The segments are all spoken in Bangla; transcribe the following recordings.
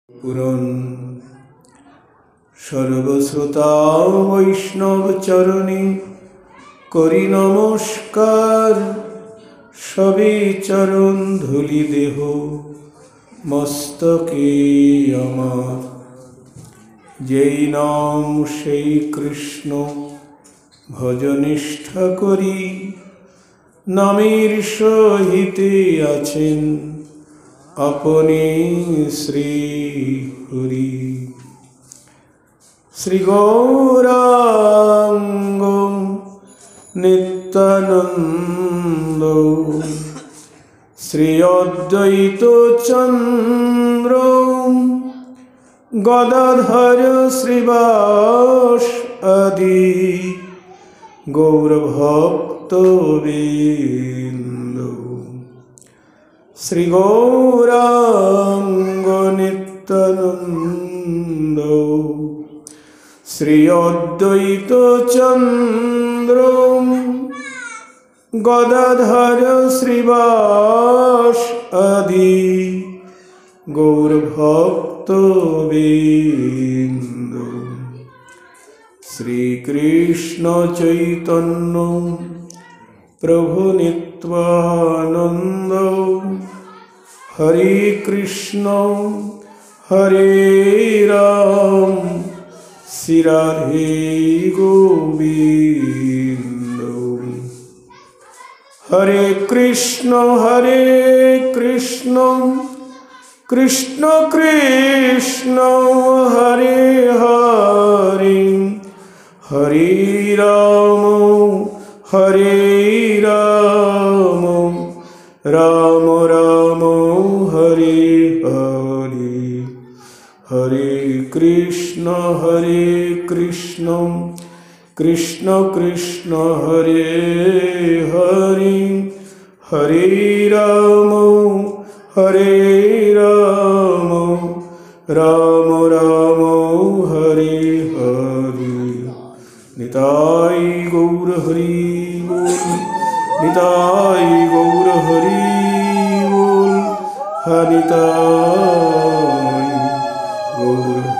পুরন সর্বশ্রোতা বৈষ্ণব চরণে করি নমস্কার। সবে চরণ ধুলি দেহ মস্তকে আমার। যেই নাম সেই কৃষ্ণ ভজনিষ্ঠা করি, নামের সহিতে আছেন আপনি শ্রী হরি। শ্রী গৌরাঙ্গ নিত্যানন্দ শ্রী অদ্বৈত চন্দ্র গদাধর শ্রীবাস আদি গৌরভক্তবৃন্দ। শ্রী গৌরাঙ্গ নিত্যানন্দ শ্রী অদ্বৈত চন্দ্র গদাধর শ্রীবাস আদি গৌরভক্তবৃন্দ। শ্রীকৃষ্ণ চৈতন্য প্রভু নিত্যানন্দ হরে কৃষ্ণ হরে রাম শ্রী রাধে গোবিন্দ। হরে কৃষ্ণ কৃষ্ণ কৃষ্ণ হরে হরে হরে রাম রাম রাম হরে হরে। হরে কৃষ্ণ কৃষ্ণ কৃষ্ণ হরে হরে হরে রাম রাম রাম হরে হরে। নিতাই গৌর হরি বল, নিতাই গৌর হরি বল, নিতাই গৌর হরি।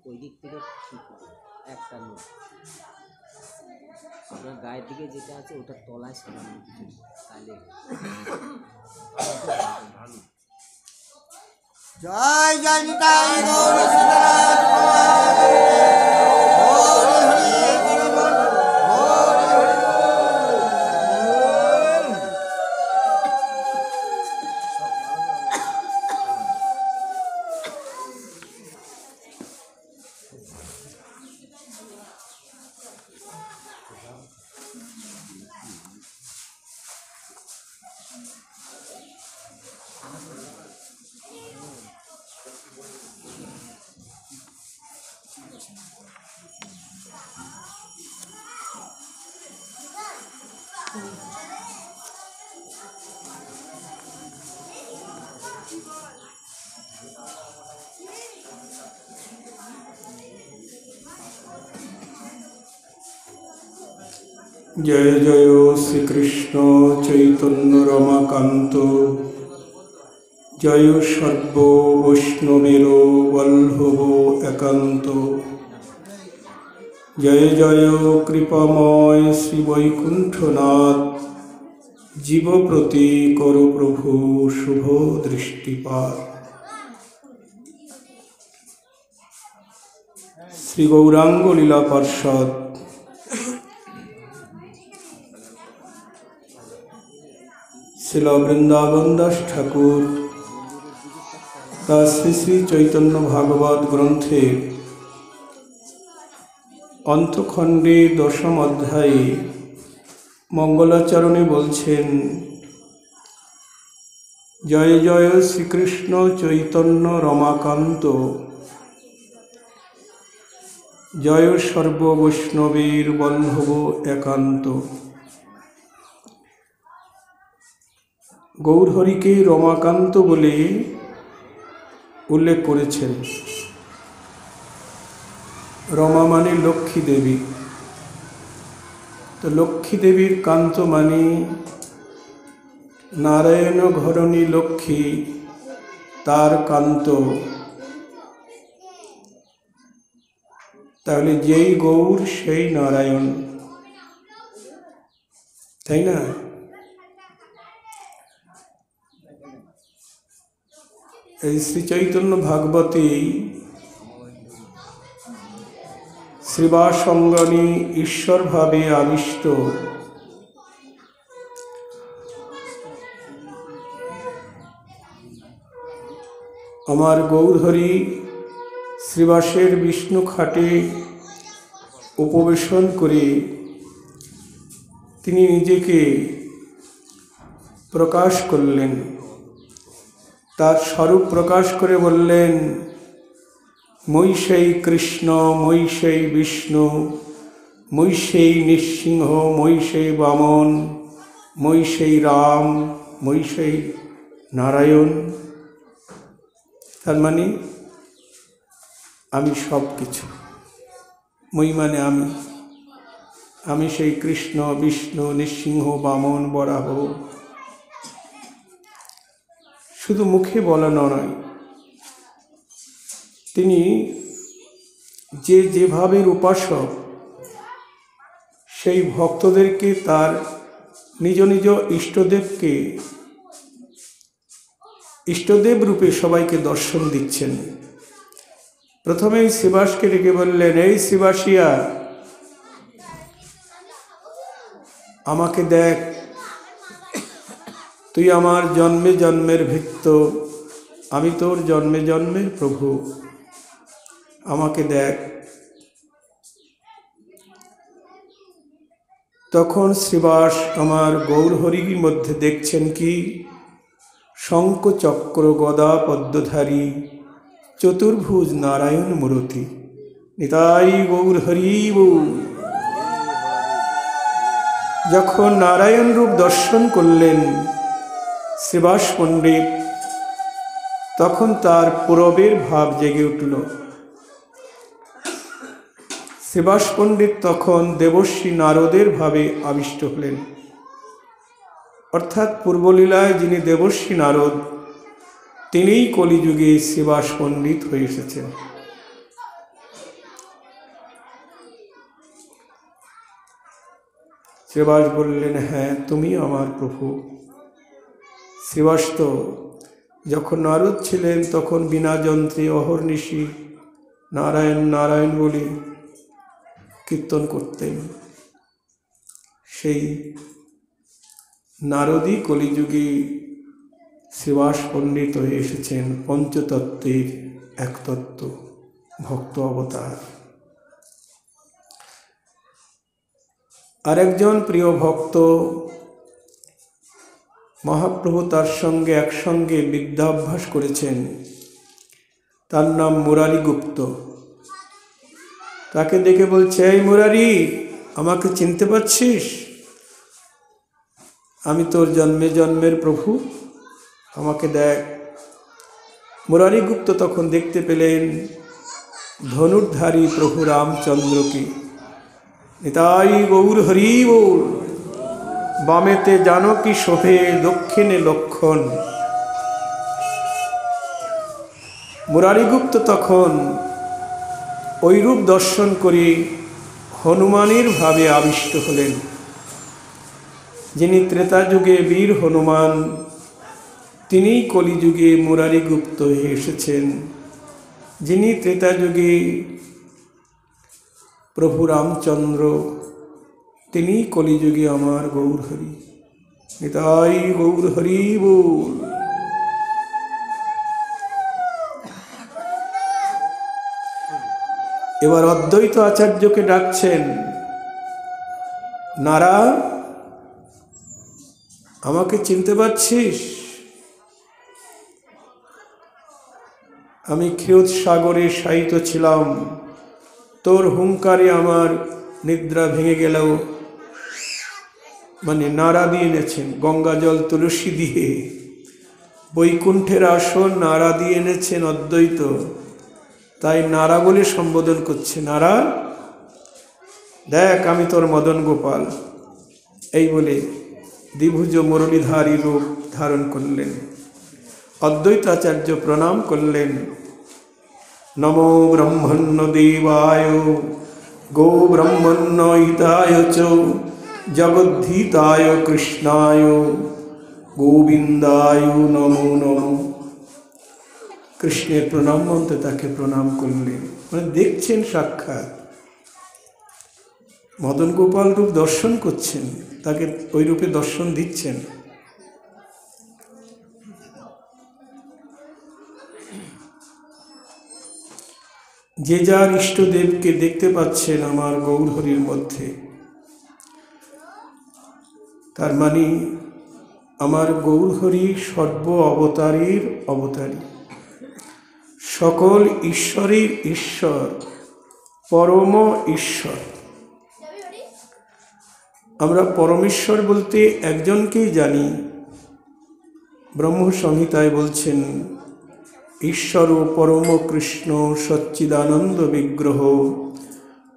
ওই দিক থেকে একটা নোট আপনার গায়ের দিকে যেটা আছে ওটার তলায় সামান্য কিছু তাহলে ভালো। জয় জয় নিতাই গৌর সীতানাথ জয় জয় শ্রীকৃষ্ণ চৈতন্য রমাকান্ত জয় সর্ব বৈষ্ণবের বল্লভ একান্ত। জয় জয় কৃপাময় শ্রী বৈকুণ্ঠনাথ জীব প্রতি করো প্রভু শুভ দৃষ্টিপাত। শ্রী গৌরাঙ্গ লীলা পার্ষদ শ্রীল বৃন্দাবন দাস ঠাকুর তার শ্রী শ্রী চৈতন্য ভাগবত গ্রন্থের অন্তখণ্ডে দশম অধ্যায়ে মঙ্গলাচরণে বলছেন, জয় জয় শ্রীকৃষ্ণ চৈতন্য রমাকান্ত, জয় সর্ববৈষ্ণবের বল্লভ একান্ত। গৌরহরিকে রমাকান্ত বলে উল্লেখ করেছেন। রমা মানে লক্ষ্মী দেবী, তো লক্ষ্মী দেবীর কান্ত মানে নারায়ণ ঘরণী লক্ষ্মী, তার কান্ত। তাহলে যেই গৌর সেই নারায়ণ, তাই না? এই শ্রী চৈতন্য ভাগবতে শ্রীবাসঙ্গনী ঈশ্বর ভাবে আবিষ্ট আমার গৌরহরি শ্রীবাসের বিষ্ণু খাটে উপবেশন করে তিনি নিজেকে প্রকাশ করলেন, তার স্বরূপ প্রকাশ করে বললেন, মই সেই কৃষ্ণ, মই সেই বিষ্ণু, মই সেই নৃসিংহ, মই সেই বামন, মই সেই রাম, মই সেই নারায়ণ। তার মানে আমি সব কিছু। মই মানে আমি সেই কৃষ্ণ, বিষ্ণু, নৃসিংহ, বামন, বরাহ। শুধু মুখে বলা নয়, তিনি যেভাবে উপাসক, সেই ভক্তদেরকে তার নিজ নিজ ইষ্টদেবকে ইষ্টদেব রূপে সবাইকে দর্শন দিচ্ছেন। প্রথমেই শ্রীবাসকে ডেকে বললেন, এই শ্রীবাসিয়া, আমাকে দেখ, তুই আমার জন্মে জন্মের ভৃত্য, আমি তোর জন্মে জন্মের প্রভু, আমাকে দেখ। তখন শ্রীবাস আমার গৌরহরির মধ্যে দেখছেন কি? শঙ্খ চক্র গদা পদ্মধারী চতুর্ভুজ নারায়ণ মূরতি। নিতাই গৌরহরি বল। যখন নারায়ণ রূপ দর্শন করলেন শ্রীবাস পণ্ডিত, তখন তার পূরবের ভাব জেগে উঠল। শ্রীবাস পণ্ডিত তখন দেবর্ষী নারদের ভাবে আবিষ্ট হলেন, অর্থাৎ পূর্বলীলায় যিনি দেবর্ষী নারদ, তিনিই কলিযুগে শ্রীবাস পণ্ডিত হয়ে এসেছেন। শ্রীবাস বললেন, হ্যাঁ, তুমি আমার প্রভু। শ্রীবাস তো যখন নারদ ছিলেন তখন বিনা যন্ত্রে অহর্নিশি নারায়ণ নারায়ণ বলে কীর্তন করতেন। সেই নারদই কলিযুগে শ্রীবাস পণ্ডিত হয়ে এসেছেন, পঞ্চতত্ত্বের এক তত্ত্ব, ভক্ত অবতার। আরেকজন প্রিয় ভক্ত মহাপ্রভু তার সঙ্গে একসঙ্গে বিদ্যাভ্যাস করেছেন, তার নাম মুরারি গুপ্ত। তাকে দেখে বলছে, এই মুরারি, আমাকে চিনতে পারছিস? আমি তোর জন্মে জন্মের প্রভু, আমাকে দেখ। মুরারি গুপ্ত তখন দেখতে পেলেন ধনুর্ধারী প্রভু রামচন্দ্রকে। নিতাই গৌর হরি বল। বামেতে জানকী শোভে, দক্ষিণে লক্ষণ। মুরারিগুপ্ত তখন ওই রূপ দর্শন করে হনুমানের ভাবে আবিষ্ট হলেন। যিনি ত্রেতা যুগে বীর হনুমান, তিনিই কলিযুগে মুরারিগুপ্ত হয়ে এসেছেন। যিনি ত্রেতা যুগে প্রভু রামচন্দ্র, তিনি কলিযুগে আমার গৌর হরি। নিতাই গৌর হরি বল। এবার অদ্বৈত আচার্যকে ডাকছেন, নারা, আমাকে চিনতে পারছিস? আমি ক্ষীরোদসাগরে শায়িত ছিলাম, তোর হুঙ্কারে আমার নিদ্রা ভেঙে গেল। মানে নাড়া দিয়ে এনেছেন, গঙ্গা জল তুলসী দিয়ে বৈকুণ্ঠের আসন নাড়া দিয়ে এনেছেন অদ্বৈত, তাই নাড়া বলে সম্বোধন করছে। নাড়া, দেখ আমি তোর মদন গোপাল। এই বলে দ্বিভুজ মুরলীধারী রূপ ধারণ করলেন। অদ্বৈতাচার্য প্রণাম করলেন। নমো ব্রহ্মণ্য দেবায় গো ব্রহ্মণ্য হিতায় চ জগদ্ধিতায় কৃষ্ণায় গোবিন্দায় নমো নমো। কৃষ্ণের প্রণাম মন্ত্রে তাকে প্রণাম করলেন। মানে দেখছেন সাক্ষাৎ মদন গোপাল রূপ দর্শন করছেন, তাকে ওই রূপে দর্শন দিচ্ছেন। যে যার ইষ্টদেবকে দেখতে পাচ্ছেন আমার গৌরহরির মধ্যে, তার মানে আমার গৌরহরি সর্ব অবতারীর অবতারী, সকল ঈশ্বরের ঈশ্বর, পরম ঈশ্বর। আমরা পরমেশ্বর বলতে একজনকেই জানি। ব্রহ্ম সংহিতায় বলছেন, ঈশ্বর পরম কৃষ্ণ সচ্চিদানন্দ বিগ্রহ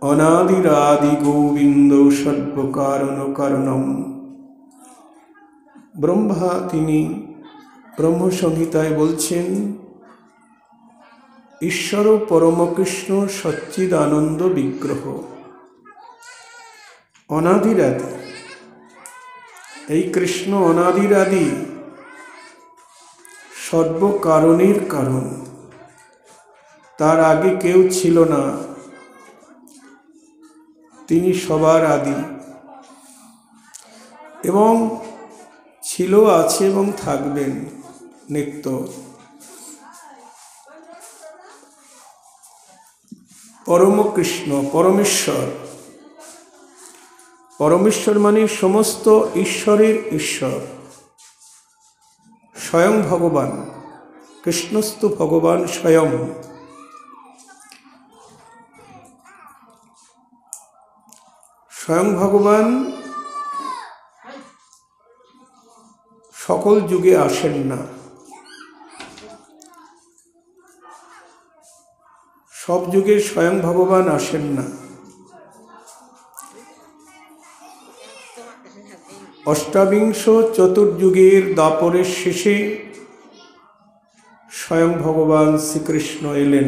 অনাদিরাদি গোবিন্দ সর্বকারণ কারণম। ব্রহ্মা তিনি ব্রহ্ম সংহিতায় বলছেন, ঈশ্বর পরম কৃষ্ণ সচ্চিদানন্দ বিগ্রহ অনাদিরাদি। এই কৃষ্ণ অনাদিরাদি, সর্বকারণের কারণ। তার আগে কেউ ছিল না, তিনি সবার আদি এবং ছিল, আছে এবং থাকবেন নিত্য। পরম কৃষ্ণ পরমেশ্বর। পরমেশ্বর মানে সমস্ত ঈশ্বরের ঈশ্বর, স্বয়ং ভগবান। কৃষ্ণস্তু ভগবান স্বয়ং। স্বয়ং ভগবান সকল যুগে আসেন না, সব যুগে স্বয়ং ভগবান আসেন না। অষ্টাবিংশ চতুর্যুগের দাপরের শেষে স্বয়ং ভগবান শ্রীকৃষ্ণ এলেন।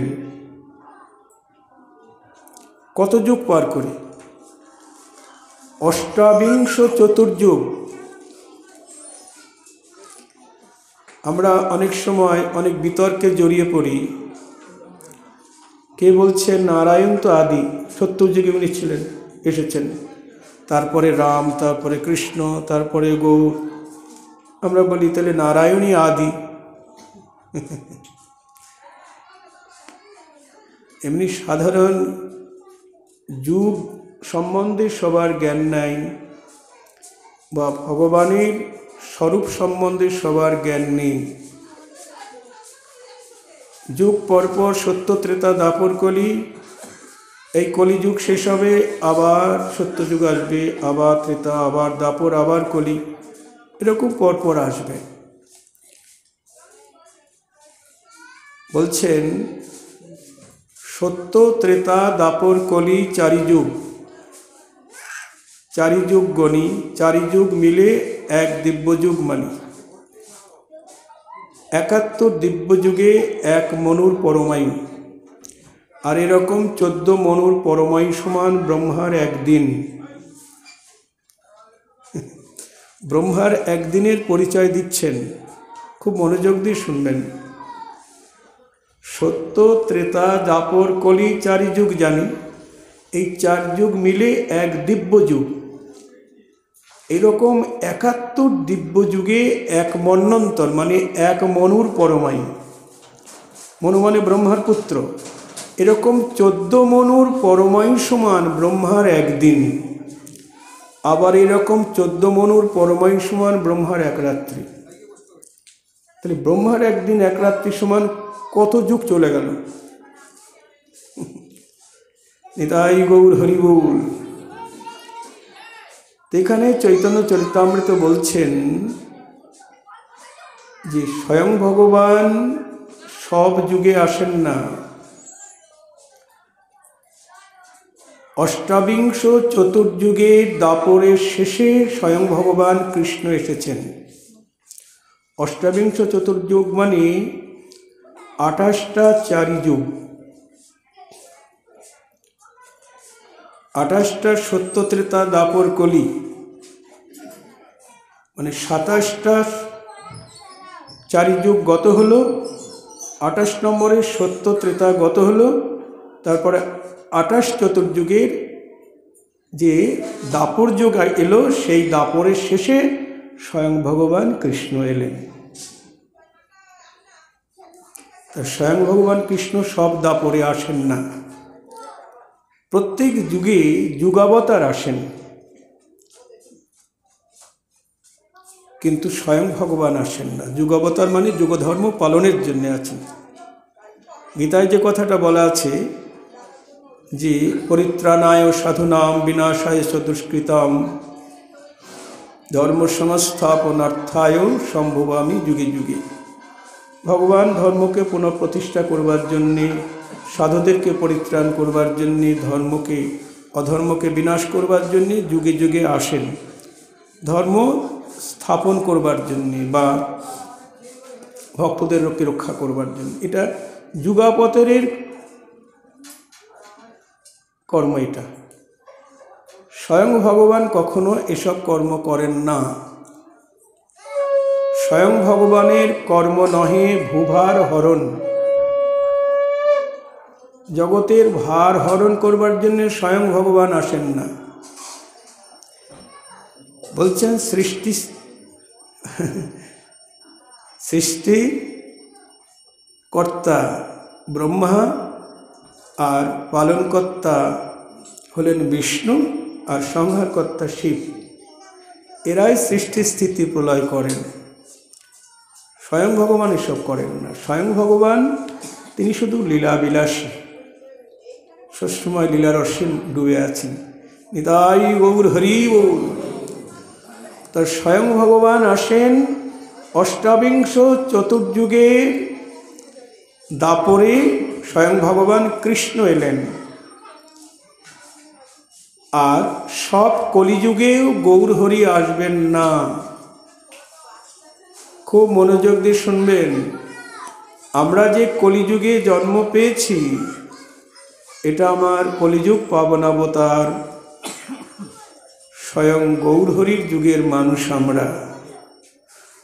কত যুগ পার করে? অষ্টাবিংশ চতুর্যুগ। আমরা অনেক সময় অনেক বিতর্কে জড়িয়ে পড়ি। কে বলছেন নারায়ণ তো আদি, সত্যযুগে উনি ছিলেন, এসেছেন, তারপরে রাম, তারপরে কৃষ্ণ, তারপরে গৌর। আমরা বলি তাহলে নারায়ণই আদি। এমনি সাধারণ যুগ সম্বন্ধে সবার জ্ঞান নাই, বা ভগবানের স্বরূপ সম্বন্ধে সবার জ্ঞান নেই। যুগ পরপর সত্য ত্রেতা দাপর কলি, এই কলিযুগ শেষ হবে, আবার সত্যযুগ আসবে, আবার ত্রেতা, আবার দাপর, আবার কলি, এরকম পরপর আসবে। বলছেন সত্য ত্রেতা দাপর কলি চারি যুগ, চারি যুগ গণি, চারি যুগ মিলে এক দিব্যযুগ মানি। ৭১ দিব্যযুগে এক মনুর পরমায়ু, আর এরকম ১৪ মনুর পরমায়ু সমান ব্রহ্মার একদিন। ব্রহ্মার একদিনের পরিচয় দিচ্ছেন, খুব মনোযোগ দিয়ে শুনবেন। সত্য ত্রেতা দাপর কলি চারি যুগ জানি, এই 4 যুগ মিলে এক দিব্য যুগ। এরকম 71 দিব্য যুগে এক মন্বন্তর মানে এক মনুর পরমায়ু, মনু মানে ব্রহ্মার পুত্র, এরকম 14 মনুর পরমায়ু সমান ব্রহ্মার একদিন। আবার এরকম 14 মনুর পরমায়ু সমান ব্রহ্মার এক রাত্রি। তাহলে ব্রহ্মার একদিন এক রাত্রি সমান কত যুগ চলে গেল। নিতাই গৌর হরি বল। এখানে চৈতন্য চরিতামৃত বলছেন যে স্বয়ং ভগবান সব যুগে আসেন না, অষ্টাবিংশ চতুর্যুগের দাপরের শেষে স্বয়ং ভগবান কৃষ্ণ এসেছেন। অষ্টাবিংশ চতুর্যুগ মানে 28টা 4 যুগ, 28টা সত্য ত্রেতা দাপর কলি মানে 27টা 4 যুগ গত হলো, 28 নম্বরে সত্য ত্রেতা গত হলো, তারপরে 28 চতুর্যুগের যে দাপর যুগ এলো, সেই দাপরের শেষে স্বয়ং ভগবান কৃষ্ণ এলেন। স্বয়ং ভগবান কৃষ্ণ সব দাপরে আসেন না, প্রত্যেক যুগে যুগাবতার আসেন, কিন্তু স্বয়ং ভগবান আসেন না। যুগাবতার মানে যুগধর্ম পালনের জন্য আছেন। গীতায় যে কথাটা বলা আছে যে পরিত্রাণায় সাধুনাম বিনাশায় চ দুষ্কৃতাম ধর্ম সংস্থাপনার্থায় সম্ভবামি যুগে যুগে। ভগবান ধর্মকে পুনঃপ্রতিষ্ঠা করবার জন্যে, সাধুদেরকে পরিত্রাণ করবার জন্যে, অধর্মকে বিনাশ করবার জন্যে যুগে যুগে আসেন, ধর্ম স্থাপন করবার জন্যে বা ভক্তদেরকে রক্ষা করবার জন্য। এটা যুগাবতারের কর্ম। এটা স্বয়ং ভগবান কখনো এসব কর্ম করেন না। স্বয়ং ভগবানের কর্ম নহে ভূভার হরণ, জগতের ভার হরণ করবার জন্য স্বয়ং ভগবান আসেন না। বলছেন সৃষ্টি কর্তা ব্রহ্মা আর পালনকর্তা হলেন বিষ্ণু আর সংহারকর্তা শিব। এরাই সৃষ্টি স্থিতি প্রলয় করেন, স্বয়ং ভগবান এসব করেন না। স্বয়ং ভগবান তিনি শুধু লীলাবিলাসী, সবসময় লীলারসে ডুবে আছেন। নিতাই গৌর হরি বল। তার স্বয়ং ভগবান আসেন অষ্টাবিংশ চতুর্যুগে দাপরে, স্বয়ং ভগবান কৃষ্ণ এলেন। আর সব কলিযুগেও গৌর হরি আসবেন না। খুব মনোযোগ দিয়ে শুনবেন। আমরা যে কলিযুগে জন্ম পেয়েছি, এটা আমার কলিযুগ পাবনাবতার স্বয়ং গৌরহরির যুগের মানুষ।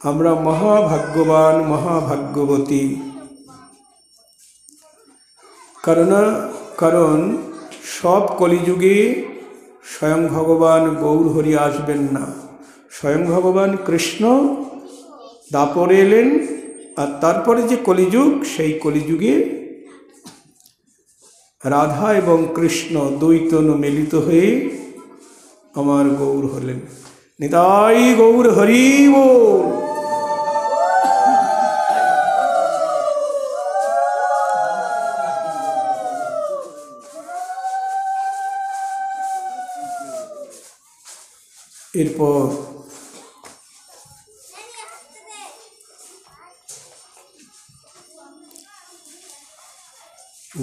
আমরা মহাভাগ্যবান, মহাভাগ্যবতী। কারণ সব কলিযুগে স্বয়ং ভগবান গৌরহরি আসবেন না। স্বয়ং ভগবান কৃষ্ণ দাপরে এলেন, আর তারপরে যে কলিযুগ, সেই কলিযুগে রাধা এবং কৃষ্ণ দ্বৈতনু মিলিত হয়ে আমার গৌর হলেন। নিতাই গৌর হরি বল। এরপর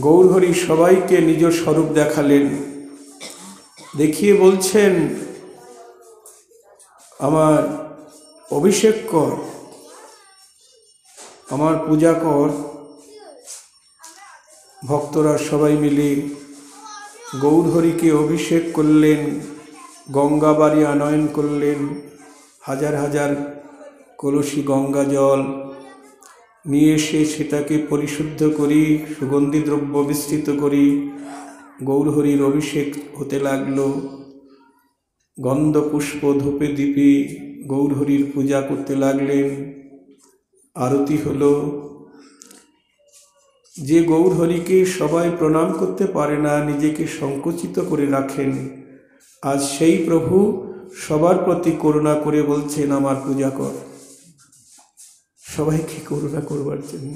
গৌরহরি সবাইকে নিজ স্বরূপ দেখালেন, দেখিয়ে বলছেন আমার অভিষেক কর, আমার পূজা কর। ভক্তরা সবাই মিলে গৌরহরিকে অভিষেক করলেন, গঙ্গাবাড়ি আনয়ন করলেন। হাজার হাজার কলসি গঙ্গা জল নিয়ে এসে সেটাকে পরিশুদ্ধ করি, সুগন্ধি দ্রব্য মিশ্রিত করি, গৌরহরির অভিষেক হতে লাগলো। গন্ধ পুষ্প ধূপে দীপে গৌরহরির পূজা করতে লাগলেন। আরতি হলো। যে গৌরহরিকে সবাই প্রণাম করতে পারে না, নিজেকে সংকুচিত করে রাখেন, আজ সেই প্রভু সবার প্রতি করুণা করে বলছেন আমার পূজা কর। সবাইকে করুণা করবার জন্য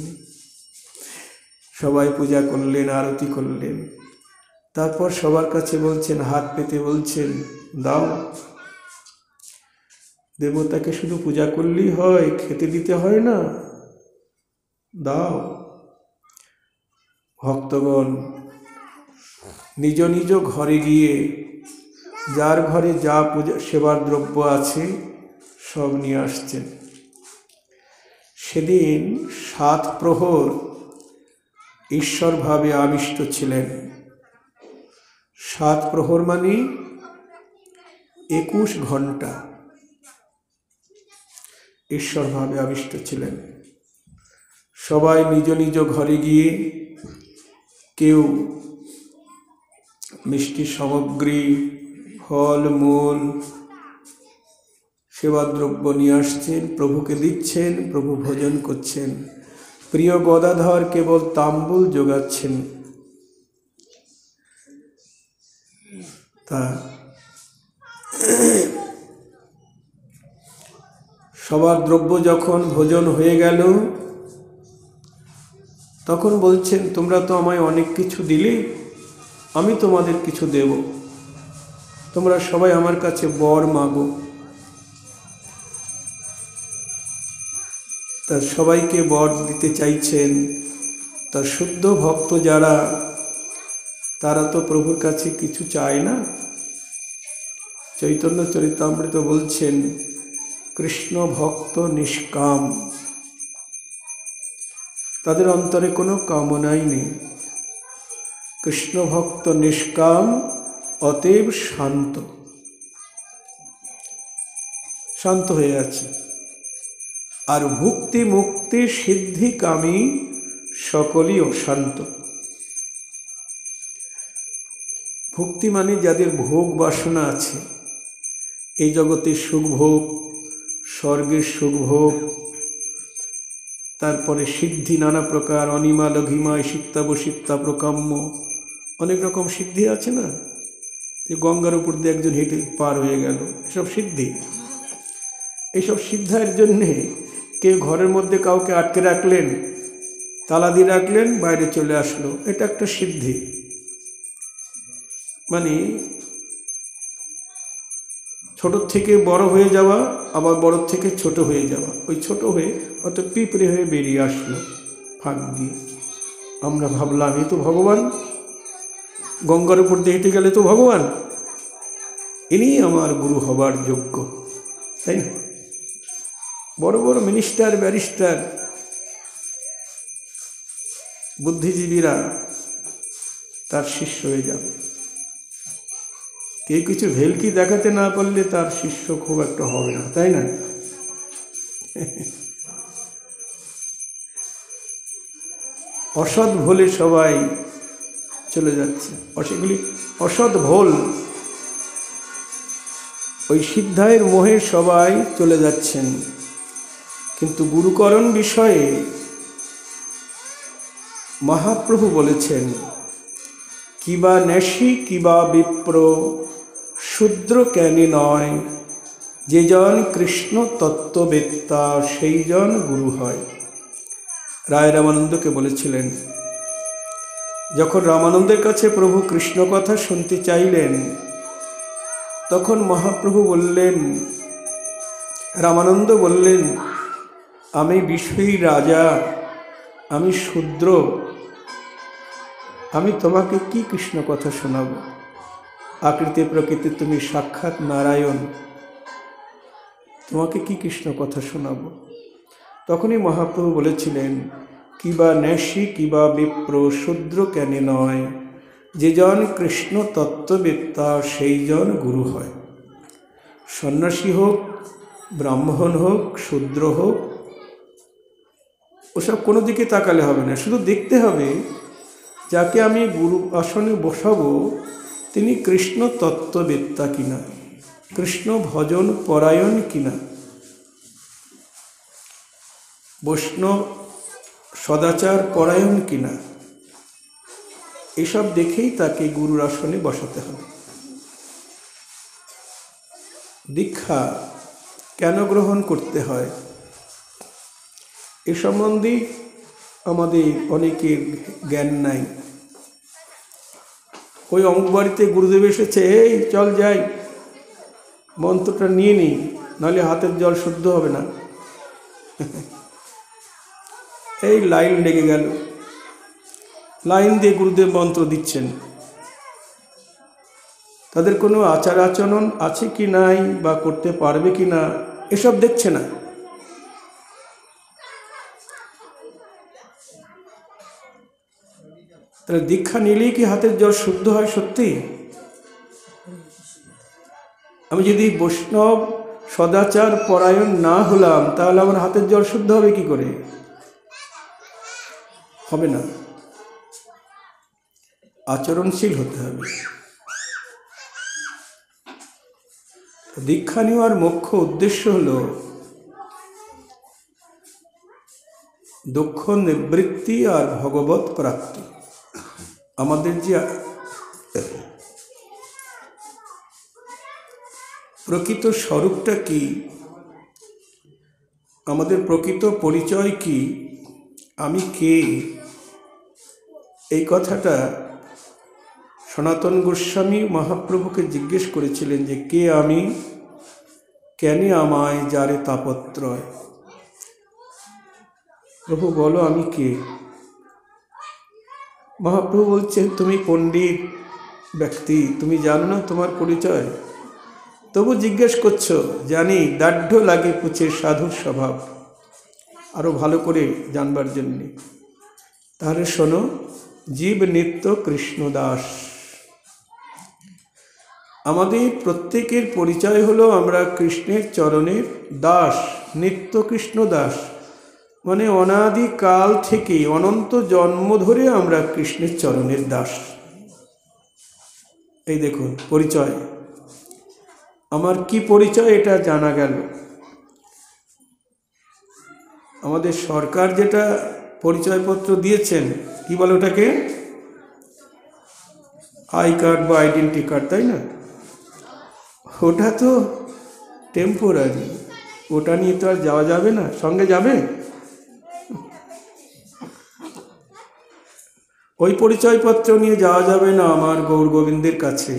সবাই পূজা করলেন, আরতি করলেন। তারপর সবার কাছে বলছেন, হাত পেতে বলছেন দাও। দেবতাকে শুধু পূজা করলেই হয়, খেতে দিতে হয় না, দাও। ভক্তগণ নিজ নিজ ঘরে গিয়ে যার ঘরে যা পূজা সেবার দ্রব্য আছে সব নিয়ে আসছেন। সেদিন 7 প্রহর ঈশ্বরভাবে আবিষ্ট ছিলেন। 7 প্রহর মানে 21 ঘন্টা ঈশ্বরভাবে আবিষ্ট ছিলেন। সবাই নিজ নিজ ঘরে গিয়ে কেউ মিষ্টি সামগ্রী, ফল মূল, সেবাদ্রব্য নিয়ে আসছেন, প্রভুকে দিচ্ছেন, প্রভু ভোজন করছেন। প্রিয় গদাধর কেবল তাম্বুল যোগাচ্ছেন। তা সবার দ্রব্য যখন ভোজন হয়ে গেল, তখন বলছেন তোমরা তো আমায় অনেক কিছু দিলে, আমি তোমাদের কিছু দেব, তোমরা সবাই আমার কাছে বর মাগো। তার সবাইকে বর দিতে চাইছেন। তার শুদ্ধ ভক্ত যারা, তারা তো প্রভুর কাছে কিছু চায় না। চৈতন্য চরিতামৃত বলছেন কৃষ্ণ ভক্ত নিষ্কাম, তাদের অন্তরে কোনো কামনাই নেই। কৃষ্ণ ভক্ত নিষ্কাম, অতএব শান্ত, শান্ত হয়ে আছে। আর ভুক্তি মুক্তি সিদ্ধি কামী সকলই অশান্ত। ভক্তি মানে যাদের ভোগ বাসনা আছে, এই জগতের সুখভোগ, স্বর্গের সুখভোগ, তারপরে সিদ্ধি নানা প্রকার, অনিমা লঘিমা সিত্তাবসিত্তা প্রকাম্য, অনেক রকম সিদ্ধি আছে না, যে গঙ্গার উপর দিয়ে একজন হেঁটে পার হয়ে গেল, এসব সিদ্ধি। এইসব সিদ্ধার জন্যে কেউ ঘরের মধ্যে কাউকে আটকে রাখলেন, তালা দিয়ে রাখলেন, বাইরে চলে আসলো, এটা একটা সিদ্ধি। মানে ছোট থেকে বড় হয়ে যাওয়া, আবার বড় থেকে ছোট হয়ে যাওয়া। ওই ছোট হয়ে অত পিঁপড়ে হয়ে বেরিয়ে আসলো ফাঁক দিয়ে। আমরা ভাবলাম এ তো ভগবান, গঙ্গার উপর দিয়ে হেঁটে গেলে তো ভগবান, ইনি আমার গুরু হবার যোগ্য, তাই না? বড় বড় মিনিস্টার, ব্যারিস্টার, বুদ্ধিজীবীরা তার শিষ্য হয়ে যাবে। কেউ কিছু ভেলকি দেখাতে না পারলে তার শিষ্য খুব একটা হবে না, তাই না? অসৎ ভোলে সবাই চলে যাচ্ছে, সেগুলি অসৎ ভোল, ওই সিদ্ধায়ের মোহে সবাই চলে যাচ্ছেন। কিন্তু গুরুকরণ বিষয়ে মহাপ্রভু বলেছেন, কিবা নেশি কিবা বিপ্র শূদ্র জ্ঞানী নয়, যে জন কৃষ্ণ তত্ত্ববেত্তা সেই জন গুরু হয়। রায় রামানন্দকে বলেছিলেন, যখন রামানন্দের কাছে প্রভু কৃষ্ণ কথা শুনতে চাইলেন, তখন মহাপ্রভু বললেন, রামানন্দ বললেন, আমি বিষয়ী রাজা, আমি শূদ্র, আমি তোমাকে কি কৃষ্ণ কথা শোনাব? আকৃতি প্রকৃতি তুমি সাক্ষাৎ নারায়ণ, তোমাকে কি কৃষ্ণ কথা শোনাব? তখনই মহাপ্রভু বলেছিলেন, কিবা নেশি কিবা বিপ্র শূদ্র কেন নয়, যে জন কৃষ্ণ তত্ত্ববেত্তা সেই জন গুরু হয়। সন্ন্যাসী হোক, ব্রাহ্মণ হোক, শূদ্র হোক, ওসব কোনো দিকে তাকালে হবে না, শুধু দেখতে হবে যাকে আমি গুরু আসনে বসাবো তিনি কৃষ্ণ তত্ত্ববেত্তা কিনা, কৃষ্ণ ভজন পরায়ণ কিনা, বৈষ্ণব সদাচার পরায়ণ কিনা, এসব দেখেই তাকে গুরুর আসনে বসাতে হবে। দীক্ষা কেন গ্রহণ করতে হয় এ সম্বন্ধে আমাদের অনেকের জ্ঞান নাই। ওই অমুক বাড়িতে গুরুদেব এসেছে, এই চল যাই, মন্ত্রটা নিয়ে নিই, নাহলে হাতের জল শুদ্ধ হবে না। এই লাইন লেগে গেল, লাইন দিয়ে গুরুদেব মন্ত্র দিচ্ছেন। তাদের কোনো আচার আচরণ আছে কি নাই, বা করতে পারবে কি না, এসব দেখছে না। তাহলে দীক্ষা নিলেই কি হাতের জল শুদ্ধ হয়? সত্যি? আমি যদি বৈষ্ণব সদাচার পরায়ণ না হলাম, তাহলে আমার হাতের জল শুদ্ধ হবে কি করে? হবে না। আচরণশীল হতে হবে। দীক্ষা নেওয়ার মুখ্য উদ্দেশ্য হল দুঃখ নিবৃত্তি আর ভগবত প্রাপ্তি। আমাদের যে প্রকৃত স্বরূপটা কি, আমাদের প্রকৃত পরিচয় কি, আমি কে, এই কথাটা সনাতন গোস্বামী মহাপ্রভুকে জিজ্ঞেস করেছিলেন যে, কে আমি, কেন আমায় যারে তাপত্রয়। প্রভু বলো আমি কে? মহাপ্রভু বলছেন, তুমি পণ্ডিত ব্যক্তি, তুমি জানো না তোমার পরিচয়, তবু জিজ্ঞেস করছো। জানি, দাঢ়্য লাগে পুছে সাধুর স্বভাব, আরো ভালো করে জানবার জন্যে। তাহলে শোনো, জীব নিত্য কৃষ্ণদাস। আমাদের প্রত্যেকের পরিচয় হলো আমরা কৃষ্ণের চরণের দাস, নিত্য কৃষ্ণ দাস। মানে অনাদিকাল থেকে অনন্ত জন্ম ধরে আমরা কৃষ্ণের চরণের দাস। এই দেখুন পরিচয়। আমার কি পরিচয় এটা জানা গেল। আমাদের সরকার যেটা পরিচয়পত্র দিয়েছেন, কি বলে ওটাকে, আই কার্ড বা আইডেন্টি কার্ড, তাই না? ওটা তো টেম্পোরারি, ওটা নিয়ে তো আর যাওয়া যাবে না। সঙ্গে যাবে? ওই পরিচয়পত্র নিয়ে যাওয়া যাবে না আমার গৌর গোবিন্দের কাছে।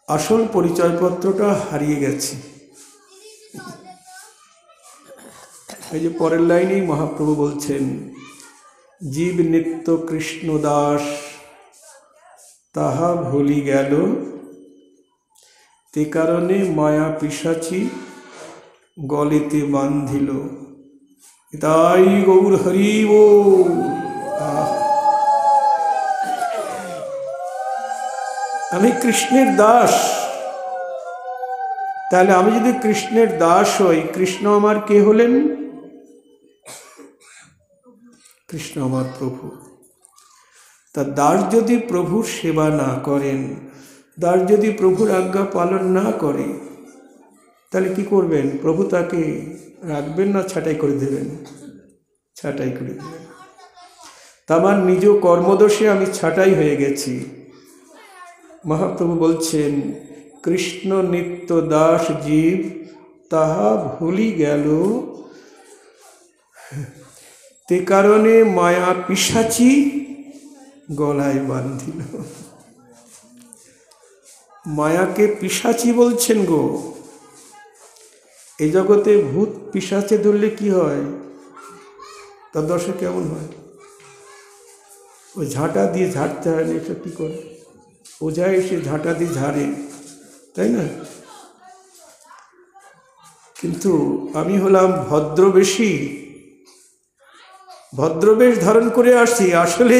আসল পরিচয়পত্রটা হারিয়ে গেছে। এই যে পরের লাইনেই মহাপ্রভু বলছেন, জীব নিত্য কৃষ্ণ দাস, তাহা ভুলি গেল, তে কারণে মায়া পিশাচি গলেতে বান্ধিল। তাই গৌর হরি বল। আমি কৃষ্ণের দাস। তাহলে আমি যদি কৃষ্ণের দাস হই, কৃষ্ণ আমার কে হলেন? কৃষ্ণ আমার প্রভু। তা দাস যদি প্রভুর সেবা না করেন, দাস যদি প্রভুর আজ্ঞা পালন না করে, তাহলে কি করবেন? প্রভু তাকে রাখবেন না ছাঁটাই করে দেবেন? ছাঁটাই করে দেবেন। তা আমার নিজ কর্মদোষে আমি ছাঁটাই হয়ে গেছি। মহাপ্রভু বলছেন, কৃষ্ণ নিত্য দাস জীব, তাহা ভুলি গেল, তে কারণে মায়া পিশাচি গলায় বান্ধিল। মায়াকে পিশাচি বলছেন গো। এই জগতে ভূত পিশাচে ধরলে কি হয়? তার দশা কেমন হয়? ওই ঝাঁটা দিয়ে ঝাড়তে হয় না, এটা কি করে? ওঝা এসে ঝাঁটা দিয়ে ঝাড়ে, তাই না? কিন্তু আমি হলাম ভদ্রবেশী, ভদ্রবেশ ধারণ করে আসছি, আসলে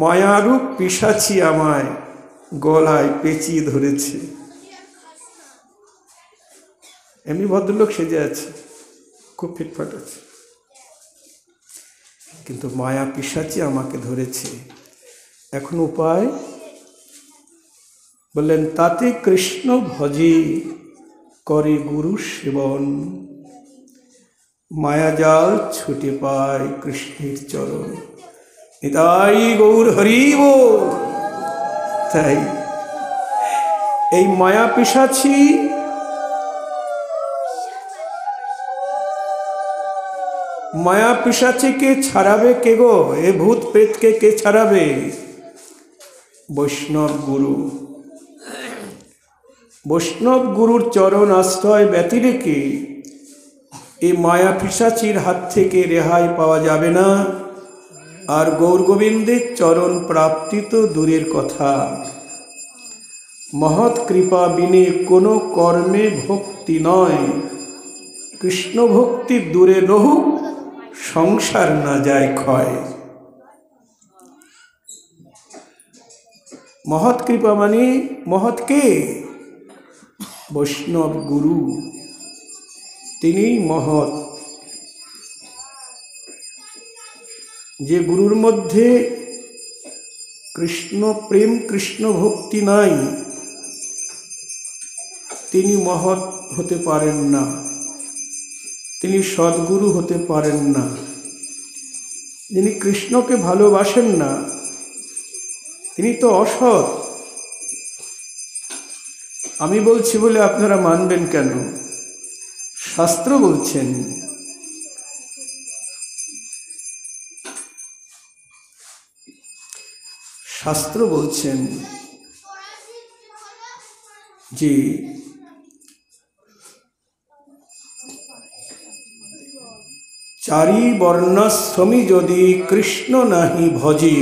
মায়ারূপ পিশাচি আমায় গলায় পেঁচিয়ে ধরেছে। এমনি ভদ্রলোক সেজে আছে, খুব ফিটফাট আছে, কিন্তু মায়া পিশাচি আমাকে ধরেছে। এখন উপায় বললেন, তাতে কৃষ্ণ ভজে করে গুরু সেবন, মায়াজাল ছুটে পায় কৃষ্ণের চরণ। নিতাই গৌর হরি বল। তাই এই মায়া পিশাচি মায়া পিশাচিকে ছাড়াবে কে গো? এ ভূত প্রেতকে কে ছাড়াবে? বৈষ্ণব গুরু। বৈষ্ণব গুরুর চরণ আশ্রয় ব্যতিরেকে এই মায়া পিশাচির হাত থেকে রেহাই পাওয়া যাবে না। আর গৌর গোবিন্দের চরণ প্রাপ্তি তো দূরের কথা, মহৎ কৃপা বিনে কোনো কর্মে ভক্তি নয়। কৃষ্ণ ভক্তি দূরে রহুক, সংসার না যায় ক্ষয়। মহৎ কৃপা মানে মহৎ কে? বৈষ্ণব গুরু, তিনি মহৎ। যে গুরুর মধ্যে কৃষ্ণ প্রেম কৃষ্ণ ভক্তি নাই, তিনি মহৎ হতে পারেন না, তিনি সদ্গুরু হতে পারেন না। যিনি কৃষ্ণকে ভালোবাসেন না, তিনি তো অসৎ। আমি বলছি বলে আপনারা মানবেন কেন? শাস্ত্র বলছেন। শাস্ত্র বলছেন যে চারি বর্ণাশ্রমী যদি কৃষ্ণ নাহি ভজে,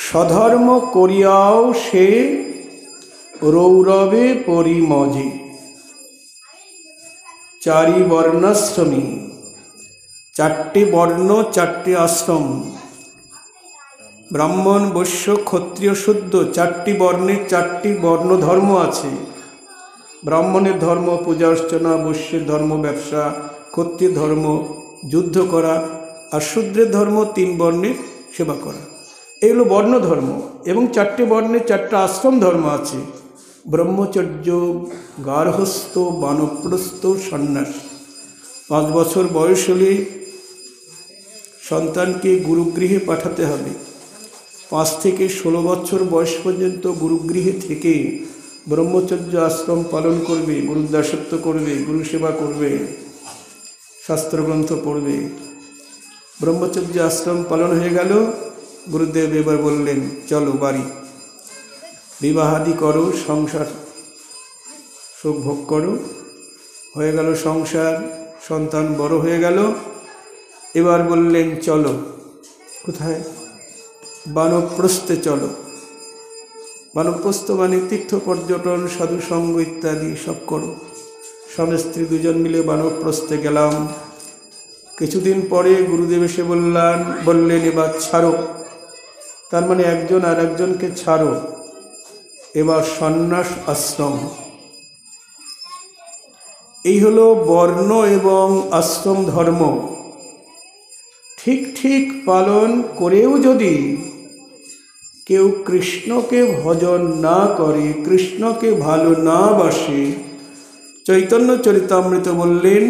স্বধর্ম করিয়াও সে রৌরবে পরিমজে। চারি বর্ণাশ্রমী, চারটি বর্ণ চারটি আশ্রম, ব্রাহ্মণ বৈশ্য ক্ষত্রিয় শুদ্ধ, চারটি বর্ণের চারটি বর্ণ ধর্ম আছে। ব্রাহ্মণের ধর্ম পূজা অর্চনা, বৈশ্যের ধর্ম ব্যবসা, ক্ষত্রিয় ধর্ম যুদ্ধ করা, আর শূদ্রের ধর্ম তিন বর্ণের সেবা করা। এগুলো বর্ণ ধর্ম। এবং চারটি বর্ণের চারটা আশ্রম ধর্ম আছে: ব্রহ্মচর্য, গার্হস্থ, বানপ্রস্থ, সন্ন্যাস। 5 বছর বয়স হলে সন্তানকে গুরুগৃহে পাঠাতে হবে। 5 থেকে 16 বছর বয়স পর্যন্ত গুরুগৃহে থেকে ব্রহ্মচর্য আশ্রম পালন করবে, গুরুদাসত্ব করবে, গুরু সেবা করবে, শাস্ত্রগ্রন্থ পড়বে। ব্রহ্মচর্য আশ্রম পালন হয়ে গেল। গুরুদেব এবার বললেন, চলো বাড়ি, বিবাহাদি করো, সংসার সুখ ভোগ করো। হয়ে গেল সংসার, সন্তান বড় হয়ে গেল। এবার বললেন, চলো। কোথায়? বানপ্রস্থে চলো। বানপ্রস্থ মানে তীর্থ পর্যটন, সাধুসঙ্গ ইত্যাদি সব করো। স্বামী স্ত্রী দুজন মিলে বানপ্রস্থে গেলাম। কিছুদিন পরে গুরুদেব এসে বললেন, এবার ছাড়ো। তার মানে একজন আর একজনকে ছাড়ো, এবার সন্ন্যাস আশ্রম। এই হলো বর্ণ এবং আশ্রম ধর্ম। ঠিক ঠিক পালন করেও যদি কেউ কৃষ্ণকে ভজন না করে, কৃষ্ণকে ভালো না বাসে, চৈতন্য চরিতামৃত বললেন,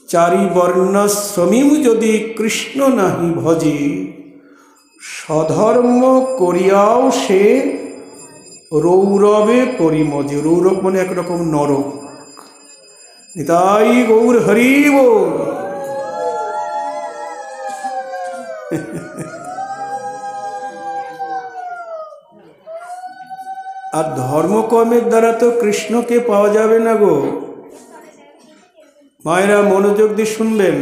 চারি বর্ণাশ্রমীম যদি কৃষ্ণ নাহি ভজে, স্বধর্ম করিয়াও সে রৌরবে পরিমজে। রৌরব মানে একরকম নরক। নিতাই গৌর হরি বল। আর ধর্মকর্মের দ্বারা তো কৃষ্ণকে পাওয়া যাবে না গো। মায়েরা মনোযোগ দিয়ে শুনবেন,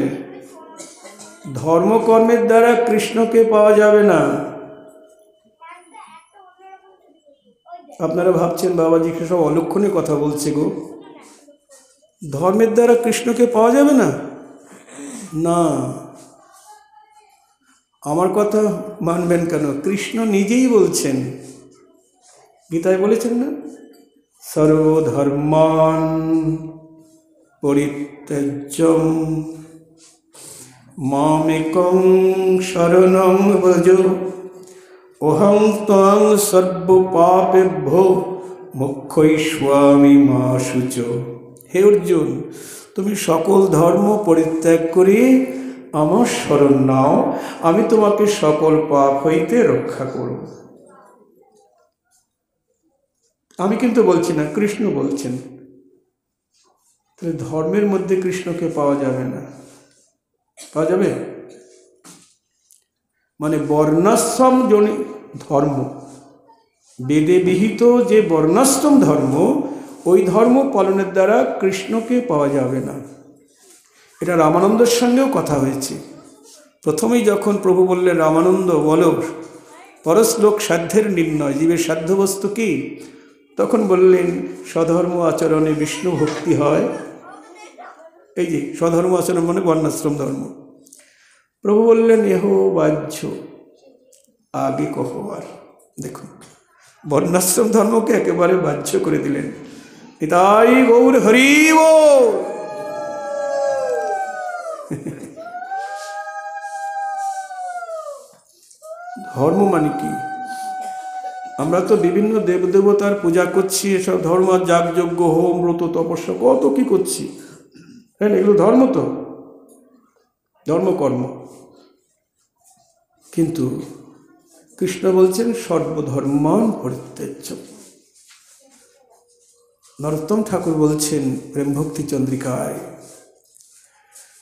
ধর্মকর্মের দ্বারা কৃষ্ণকে পাওয়া যাবে না। আপনারা ভাবছেন বাবাজি সব অলক্ষণে কথা বলছে গো। ধর্মের দ্বারা কৃষ্ণকে পাওয়া যাবে না? না, আমার কথা মানবেন কেন? কৃষ্ণ নিজেই বলছেন, গীতায় বলেছেন না, সর্বধর্মান পরিত্যাজ্য মামেকং শরণং ব্রজ অহং ত্বং সর্বপাপেভ্যো মোক্ষয়িষ্যামি মা শুচ। হে অর্জুন, তুমি সকল ধর্ম পরিত্যাগ করে আমার শরণ নাও, আমি তোমাকে সকল পাপ হইতে রক্ষা করব। আমি কিন্তু বলছি না, কৃষ্ণ বলছেন। তাহলে ধর্মের মধ্যে কৃষ্ণকে পাওয়া যাবে না, পাওয়া যাবে মানে বর্ণাশ্রম জনিত ধর্ম, বেদে বিহিত যে বর্ণাশ্রম ধর্ম, ওই ধর্ম পালনের দ্বারা কৃষ্ণকে পাওয়া যাবে না। এটা রামানন্দের সঙ্গেও কথা হয়েছে। প্রথমেই যখন প্রভু বললেন, রামানন্দ বলো পরশ্লোক সাধ্যের নির্ণয়, জীবের সাধ্যবস্তু কি, তখন বললেন স্বধর্ম আচরণে বিষ্ণু ভক্তি হয়। এই যে স্বধর্ম আচরণ মানে বর্ণাশ্রম ধর্ম। প্রভু বললেন এহ বাহ্য আগে কহবার। দেখুন, বর্ণাশ্রম ধর্মকে একেবারে বাহ্য করে দিলেন। নিতাই গৌর হরি বল। ধর্ম মানে কি? আমরা তো বিভিন্ন দেবদেবতার পূজা করছি, এসব ধর্ম, যাগযজ্ঞ, হোম, ব্রত, তপস্যা, কত কি করছি, হ্যাঁ, এগুলো ধর্ম, তো ধর্মকর্ম। কিন্তু কৃষ্ণ বলছেন সর্বধর্মান পরিত্যাজ্য। নরোত্তম ঠাকুর বলছেন প্রেম ভক্তি চন্দ্রিকায়,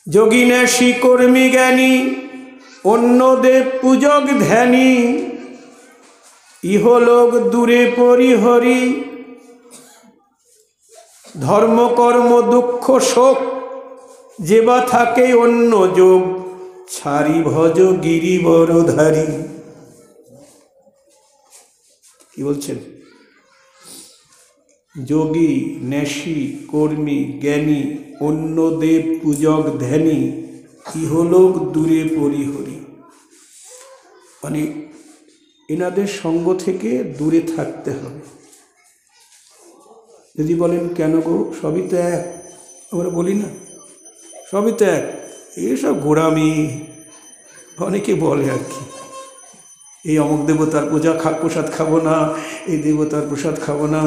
যোগী নেশি কর্মী জ্ঞানী অন্য দেব পূজক ধ্যানী, ইহলোক দূরে পরিহরি, ধর্মকর্ম দুঃখ শোক যেবা থাকে অন্য যোগ, ছাড়ি ভজ গিরিবরধারী। কি বলছেন? যোগী নেশি কর্মী জ্ঞানী অন্য দেব পূজক ধ্যানী, ইহলোক দূরে পরিহরি। মানে এনাদের সঙ্গ থেকে দূরে থাকতে হবে। যদি বলেন কেন গো, সবই তো এক, আমরা বলি না সবই তো এক, এইসব গোড়ামি অনেকে বলে আর কি। এই অমুক দেবতার প্রসাদ খাবো না, এই দেবতার প্রসাদ খাবো না,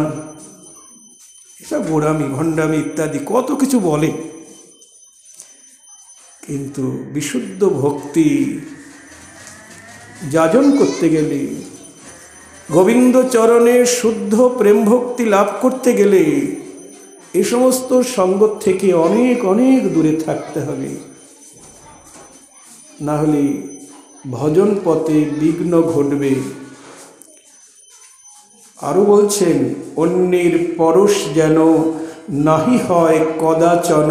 এসব গোড়ামি ভণ্ডামি ইত্যাদি কত কিছু বলে। কিন্তু বিশুদ্ধ ভক্তি যাজন করতে গেলে, গোবিন্দ চরণে শুদ্ধ প্রেম ভক্তি লাভ করতে গেলে এই সমস্ত সঙ্গ থেকে অনেক অনেক দূরে থাকতে হবে, না হলে ভজন পথে বিঘ্ন ঘটবে। আরও বলছেন, অন্যের পরশ যেন নাহি হয় কদাচন,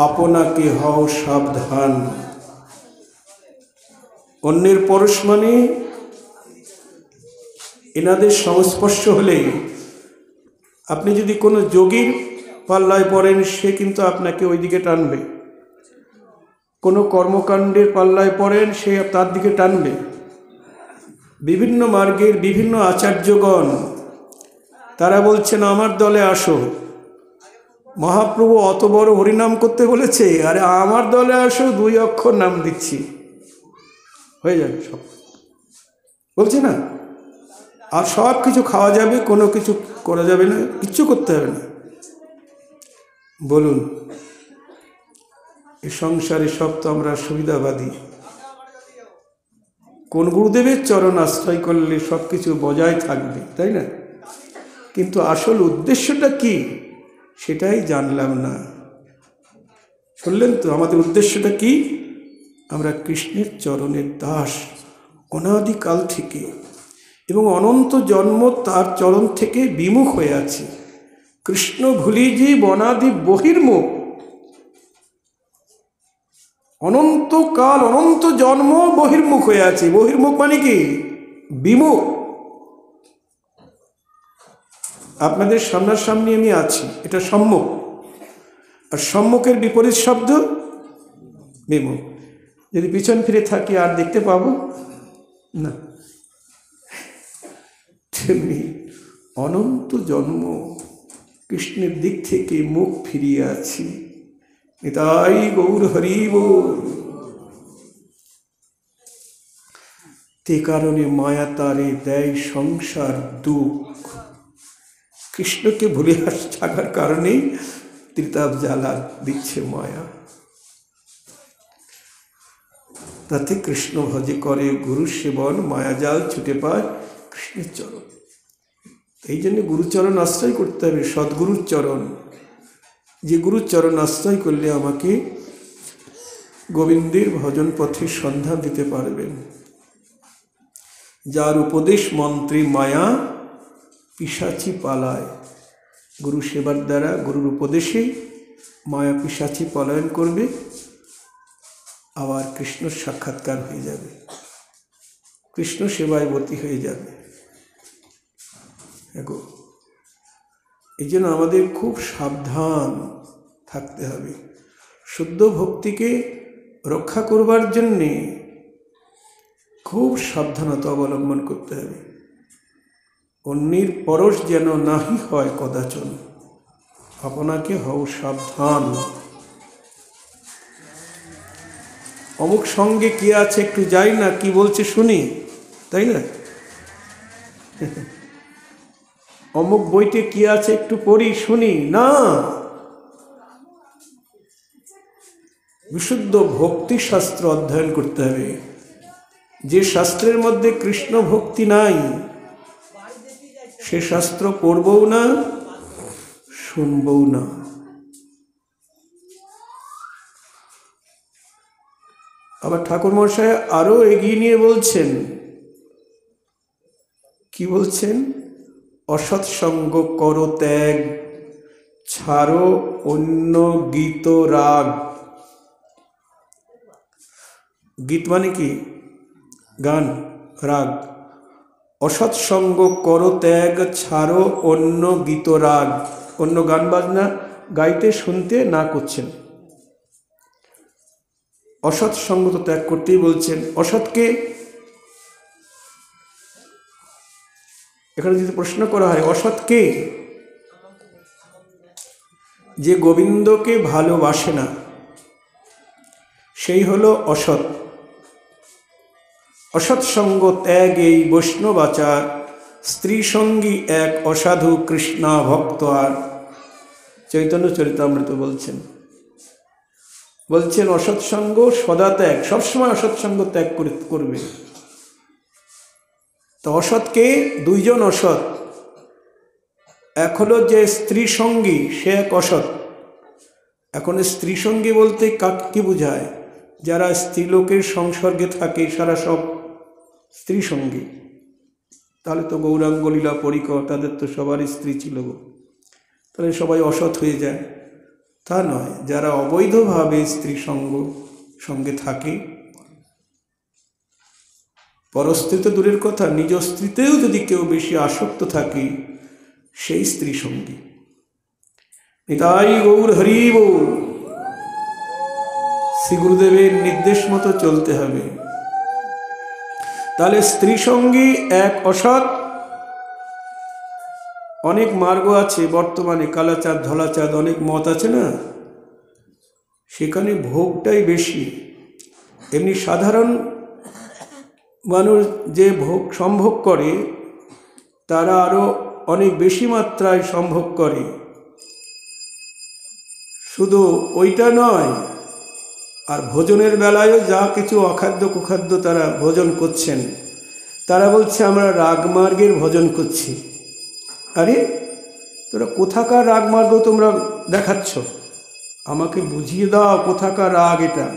আপনাকে হও সাবধান। অন্যের পরশ মানে এনাদের সংস্পর্শ হলে, আপনি যদি কোনো যোগীর পাল্লায় পড়েন, সে কিন্তু আপনাকে ওই দিকে টানবে। কোনো কর্মকাণ্ডের পাল্লায় পড়েন, সে তার দিকে টানবে। বিভিন্ন মার্গের বিভিন্ন আচার্যগণ তারা বলছেন আমার দলে আসো। মহাপ্রভু অত বড় হরিনাম করতে বলেছে, আরে আমার দলে আসো, 2 অক্ষর নাম দিচ্ছি, হয়ে যাবে সব, বলছে না। আর সব কিছু খাওয়া যাবে, কোনো কিছু করা যাবে না, কিচ্ছু করতে হবে না। বলুন, এই সংসারে সব তো আমরা সুবিধাবাদী। কোন গুরুদেবের চরণ আশ্রয় করলে সব কিছু বজায় থাকবে, তাই না? কিন্তু আসল উদ্দেশ্যটা কি, সেটাই জানলাম না। শুনলেন তো আমাদের উদ্দেশ্যটা কি? আমরা কৃষ্ণের চরণের দাস অনাদিকাল থেকে, এবং অনন্ত জন্ম তার চরণ থেকে বিমুখ হয়ে আছি। কৃষ্ণ ভুলি যে বনাদি বহির্মুখ, অনন্তকাল অনন্ত জন্ম বহির্মুখ হয়ে আছে। বহির্মুখ মানে কি? বিমুখ। আপনাদের সামনাসামনি আমি আছি, এটা সম্মুখ। আর সম্মুখের বিপরীত শব্দ বিমুখ। যদি পিছন ফিরে থাকি আর দেখতে পাবো না। তেমনি অনন্ত জন্ম কৃষ্ণের দিক থেকে মুখ ফিরিয়ে আছি। নিতাই গৌর হরি বল। তে কারণে মায়া তারে দেয় সংসার দুঃখ। কৃষ্ণকে ভুলে থাকার কারণেই ত্রিতাপ জ্বালা দিচ্ছে মায়া। তাতে কৃষ্ণ ভজে করে গুরু সেবন, মায়াজাল ছুটে পায় কৃষ্ণের চরণ। এই জন্য গুরুচরণ আশ্রয় করতে হবে, সদ্গুরুর চরণ। যে গুরুর চরণ আশ্রয় করলে আমাকে গোবিন্দের ভজন পথে সন্ধান দিতে পারবেন। যার উপদেশ মন্ত্রে মায়া পিশাচি পালায়। গুরু সেবার দ্বারা, গুরুর উপদেশে মায়া পিশাচি পলায়ন করবে, আবার কৃষ্ণ সাক্ষাৎকার হয়ে যাবে, কৃষ্ণ সেবায় বতী হয়ে যাবে। এই জন্য আমাদের খুব সাবধান থাকতে হবে। শুদ্ধ ভক্তিকে রক্ষা করবার জন্যে খুব সাবধানতা অবলম্বন করতে হবে। অন্যের পরশ যেন নাহি হয় কদাচন, আপনাকে হও সাবধান। অমুক সঙ্গে কি আছে একটু যাই না, কি বলছে শুনি, তাই না? অমুক বইতে কি আছে একটু পড়ি শুনি না। বিশুদ্ধ ভক্তি শাস্ত্র অধ্যয়ন করতে হবে। যে শাস্ত্রের মধ্যে কৃষ্ণ ভক্তি নাই, সে শাস্ত্র পড়বও না, শুনবও না। আবার ঠাকুর মশাই আরো এগিয়ে নিয়ে বলছেন, কি বলছেন? অসৎসঙ্গ করো ত্যাগ, ছাড়ো অন্য গীত রাগ। গীত মানে কি? গান, রাগ। অসৎসঙ্গ করো ত্যাগ, ছাড়ো অন্য গীত রাগ। অন্য গান বাজনা গাইতে শুনতে না করছেন। অসৎ সঙ্গ তো ত্যাগ করতেই বলছেন। অসৎকে এখানে যদি প্রশ্ন করা হয় অসৎকে, যে গোবিন্দকে ভালোবাসে না সেই হলো অসৎ। অসৎসঙ্গ ত্যাগ এই বৈষ্ণবাচার, স্ত্রী সঙ্গী এক অসাধু কৃষ্ণা ভক্ত আর। চৈতন্য চরিতামৃত বলছেন অসৎসঙ্গ সদা ত্যাগ, সবসময় অসৎসঙ্গ ত্যাগ করবে। তো অসৎকে, দুইজন অসৎ। এক হলো যে স্ত্রী সঙ্গী, সে এক অসৎ। এখন স্ত্রী সঙ্গী বলতে কাকে বোঝায়? যারা স্ত্রীলোকের সংসর্গে থাকে, সারা সব স্ত্রী সঙ্গী। তাহলে তো গৌরাঙ্গ লীলা পরিকর, তাদের তো সবারই স্ত্রী ছিল গো, তাহলে সবাই অসৎ হয়ে যায়? তা নয়। যারা অবৈধভাবে স্ত্রী সঙ্গে থাকে, পরস্ত্রী তো দূরের কথা, নিজ স্ত্রীতেও যদি কেউ বেশি আসক্ত থাকে, সেই স্ত্রী সঙ্গী। নিতাই গৌর হরি বল। শ্রী গুরুদেবের নির্দেশ মতো চলতে হবে। তাহলে স্ত্রী সঙ্গী এক অসৎ। অনেক মার্গ আছে বর্তমানে, কালাচাঁদ ধলাচাঁদ অনেক মত আছে না, সেখানে ভোগটাই বেশি। এমনি সাধারণ মানুষ যে ভোগ সম্ভোগ করে, তারা আরও অনেক বেশি মাত্রায় সম্ভোগ করে। শুধু ওইটা নয়, আর ভোজনের বেলায়ও যা কিছু অখাদ্য কুখাদ্য তারা ভোজন করছেন, তারা বলছে আমরা রাগমার্গের ভোজন করছি। আরে তোরা কোথাকার রাগমার্গ তোমরা দেখাচ্ছ? আমাকে বুঝিয়ে দাও কোথাকার রাগ এটা।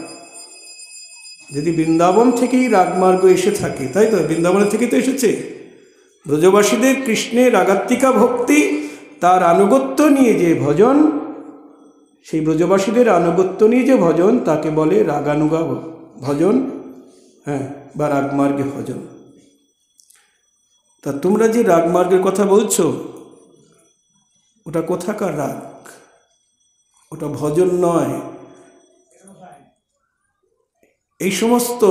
যদি বৃন্দাবন থেকেই রাগমার্গ এসে থাকে, তাই তো, বৃন্দাবনের থেকেই তো এসেছে। ব্রজবাসীদের কৃষ্ণের রাগাত্মিকা ভক্তি, তার আনুগত্য নিয়ে যে ভজন, সেই ব্রজবাসীদের আনুগত্য নিয়ে যে ভজন, তাকে বলে রাগানুগা ভজন, হ্যাঁ, বা রাগমার্গে ভজন। তা তোমরা যে রাগমার্গের কথা বলছো, ওটা কোথাকার রাগ? ওটা ভজন নয়। এই সমস্ত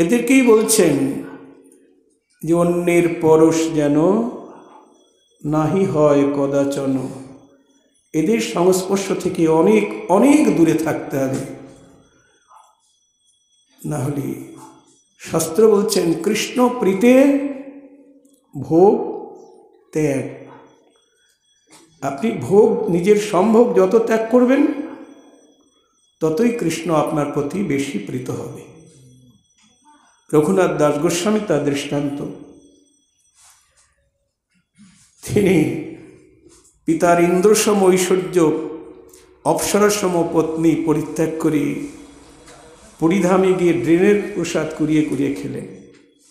এদেরকেই বলছেন যে অন্যের পরশ যেন নাহি হয় কদাচন। এদের সংস্পর্শ থেকে অনেক অনেক দূরে থাকতে হবে, না হলে শাস্ত্র বলছেন কৃষ্ণ প্রীতে ভোগ ত্যাগ। আপনি ভোগ নিজের সম্ভোগ যত ত্যাগ করবেন ততই কৃষ্ণ আপনার প্রতি বেশি প্রীত হবে। রঘুনাথ দাস গোস্বামী তার দৃষ্টান্ত। তিনি পিতার ইন্দ্রসম ঐশ্বর্য অপ্সরাসম পত্নী পরিত্যাগ করে পুরীধামে গিয়ে ড্রেনের প্রসাদ কুড়িয়ে কুড়িয়ে খেলেন।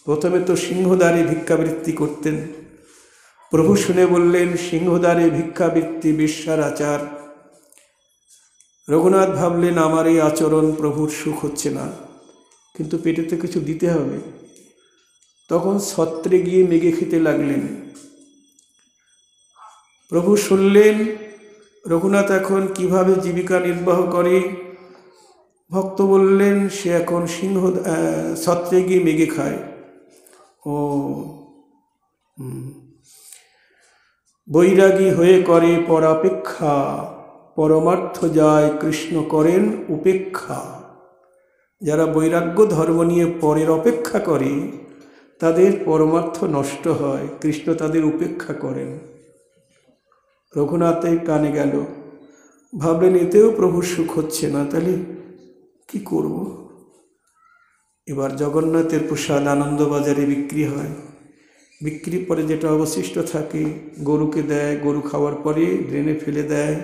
প্রথমে তো সিংহদ্বারে ভিক্ষাবৃত্তি করতেন। প্রভু শুনে বললেন, সিংহদ্বারে ভিক্ষাবৃত্তি বেশ্যার আচার। রঘুনাথ ভাবলেন, আমার এই আচরণ প্রভুর সুখ হচ্ছে না, কিন্তু পেটে তো কিছু দিতে হবে। তখন ছত্রে গিয়ে মেঘে খেতে লাগলেন। প্রভু শুনলেন রঘুনাথ এখন কিভাবে জীবিকা নির্বাহ করে। ভক্ত বললেন, সে এখন ছত্রে গিয়ে মেঘে খায়। ও বৈরাগী হয়ে করে পরাপেক্ষা, পরমার্থ যায় কৃষ্ণ করেন উপেক্ষা। যারা বৈরাগ্য ধর্ম নিয়ে পরের অপেক্ষা করে তাদের পরমার্থ নষ্ট হয়, কৃষ্ণ তাদের উপেক্ষা করেন। রঘুনাথের কানে গেল, ভাবলেন এতেও প্রভুর সুখ হচ্ছে না, তাহলে কি করব। এবার জগন্নাথের প্রসাদ আনন্দবাজারে বিক্রি হয়। বিক্রি পরে যেটা অবশিষ্ট থাকে গরুকে দেয়, গরু খাওয়ার পরে ড্রেনে ফেলে দেয়।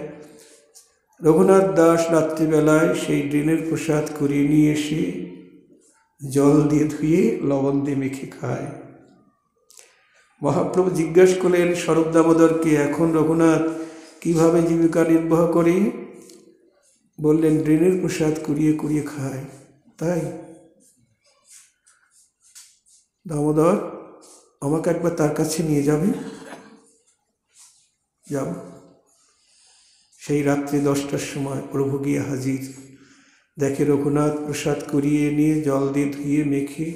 রঘুনাথ দাস রাত্রিবেলায় সেই ড্রেনের প্রসাদ করিয়ে নিয়ে এসে জল দিয়ে ধুয়ে লবণ দিয়ে মেখে খায়। মহাপ্রভু জিজ্ঞাসা করলেন স্বরূপ দামোদরকে, এখন রঘুনাথ কিভাবে জীবিকা নির্বাহ করে? বললেন, ড্রেনের প্রসাদ কুড়িয়ে কুড়িয়ে খায়। তাই দামোদর, আমাকে একবার তার কাছে নিয়ে যাবে? যাব। সেই রাত্রি 10টার সময় প্রভু গিয়ে হাজির। দেখে রঘুনাথ প্রসাদ কুড়িয়ে নিয়ে জল দিয়ে ধুয়ে মেখে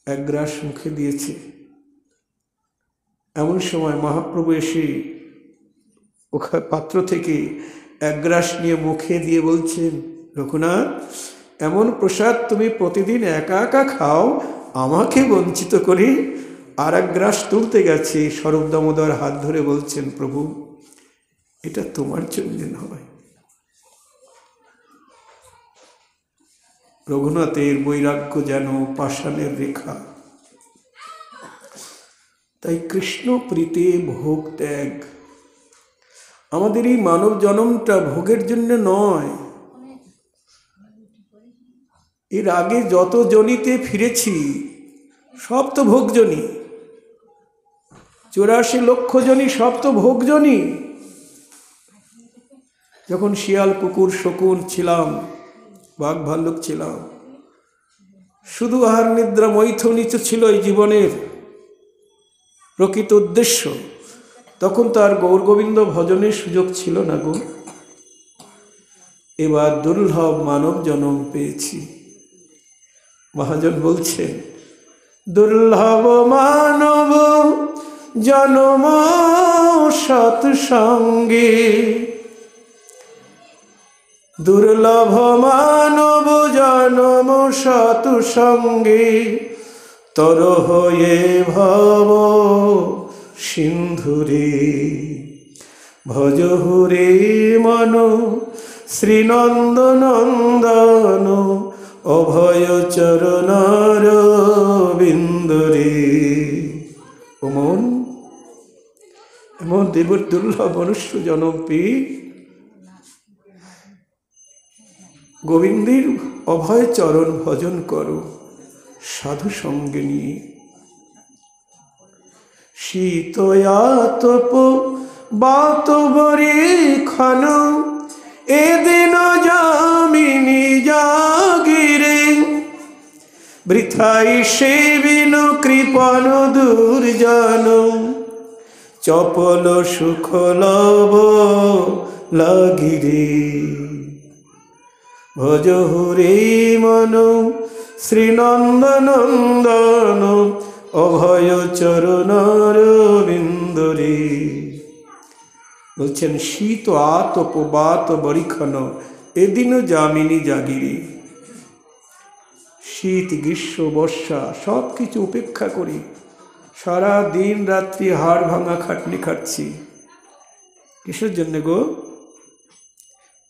এক গ্রাস মুখে দিয়েছে। এমন সময় মহাপ্রভু এসে ওখানে পাত্র থেকে এক গ্রাস নিয়ে মুখে দিয়ে বলছেন, রঘুনাথ, এমন প্রসাদ তুমি প্রতিদিন একা একা খাও, আমাকে বঞ্চিত করে আর এক গ্রাস তুলতে গেছে। স্বরূপ দামোদর হাত ধরে বলছেন, প্রভু, এটা তোমার জন্য নয়। রঘুনাথের বৈরাগ্য যেন পাষাণের রেখা। তাই কৃষ্ণ প্রীতে ভোগ ত্যাগ। আমাদের এই মানব জন্মটা ভোগের জন্য নয়। এর আগে যত জনিতে ফিরেছি সব তো ভোগজনী। 84 লক্ষ জনি সব তো ভোগজনী। যখন শিয়াল, কুকুর, শকুন ছিলাম, বাঘ ভাল্লুক ছিলাম, শুধু আহার নিদ্রা মৈথুনিত ছিল এই জীবনের প্রকৃত উদ্দেশ্য। তখন তো আর গৌর গোবিন্দ ভজনের সুযোগ ছিল না গো। এবার দুর্লভ মানব জন্ম পেয়েছি। মহাজন বলছেন, দুর্লভ মানব জন্ম সৎসঙ্গে, দুর্লভ মানব জন্ম সৎসঙ্গে, তর হয়ে ভব সিন্ধুরে, ভজ হুরে মন শ্রীনন্দনন্দন, অভয় চরণার বিন্দুরে। ও মন, এমন দেবর দুর্লভ মনুষ্য জন্ম পেয়ে গোবিন্দের অভয় চরণ ভজন করো সাধু সঙ্গে নিয়ে। শীতয়াতপ বাতবরে ক্ষণ, এদিন যামিনী জাগিরে, বৃথাই সেবিন কৃপণ দুর্জন, চপল সুখ লব লাগিরে, ভজ হুরে মন শ্রীনন্দনন্দন, অভয় চরণার বিন্দুরে। বলছেন, শীত আতপ বাত বরিক্ষণ, এদিন যামিনী জাগিরে। শীত গ্রীষ্ম বর্ষা সব কিছু উপেক্ষা করি সারা দিন রাত্রি হাড় ভাঙা খাটনি খাচ্ছি। কিসের জন্যে গো?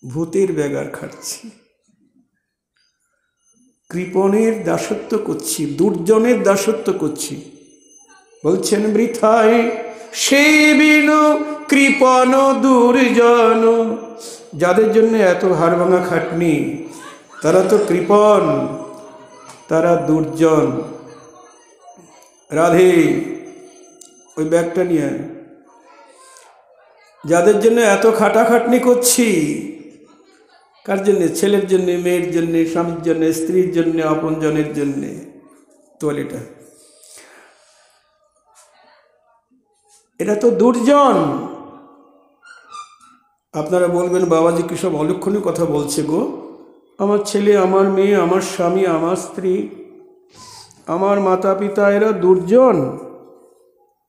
ভূতের ব্যাগার খাচ্ছি, কৃপণের দাসত্ব করছি, দুর্জনের দাসত্ব করছি। বলছেন বৃথায় সেবিন কৃপণ দুর্জন। যাদের জন্য এত হাড় ভাঙা খাটনি তারা তো কৃপণ, তারা দুর্জন। রাধে, ওই ব্যাগটা নিয়ে। যাদের জন্য এত খাটাখাটনি করছি, কার জন্যে? ছেলের জন্যে, মেয়ের জন্যে, স্বামীর জন্যে, স্ত্রীর জন্যে, আপনজনের জন্যে। তোয়ালিটা, এটা তো দুর্জন। আপনারা বলবেন বাবাজি কি সব অলক্ষণীয় কথা বলছে গো? আমার ছেলে, আমার মেয়ে, আমার স্বামী, আমার স্ত্রী, আমার মাতা পিতা, এরা দুর্জন?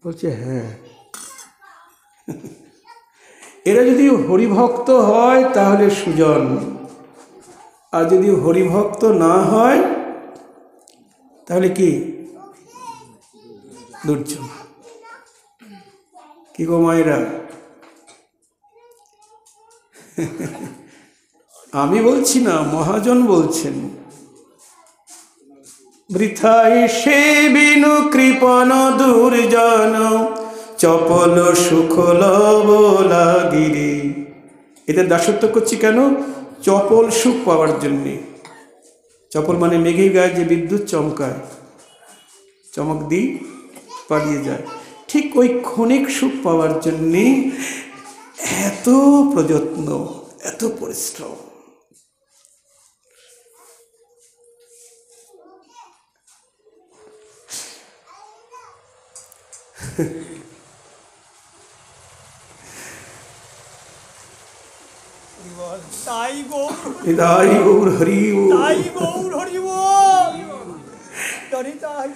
বলছে হ্যাঁ। এরা যদি হরিভক্ত হয় তাহলে সুজন, আর যদি হরিভক্ত না হয় তাহলে কি? দুর্জন। কি গো মায়েরা? আমি বলছি না, মহাজন বলছেন। বৃথায় সেবিন কৃপণ দুর্জন, চপল সুখ লবলাগিরে। এদের দাসত্ব করছি কেন? চপল সুখ পাওয়ার জন্যে। চপল মানে মেঘের গায়ে যে বিদ্যুৎ চমকায়, চমক দিই পালিয়ে যায়, ঠিক ওই ক্ষণিক সুখ পাওয়ার জন্যে এত প্রযত্ন, এত পরিশ্রম। তাই গৌর, তাই গৌর হরি বল। তাই গৌর হরি বল। তাই তাই।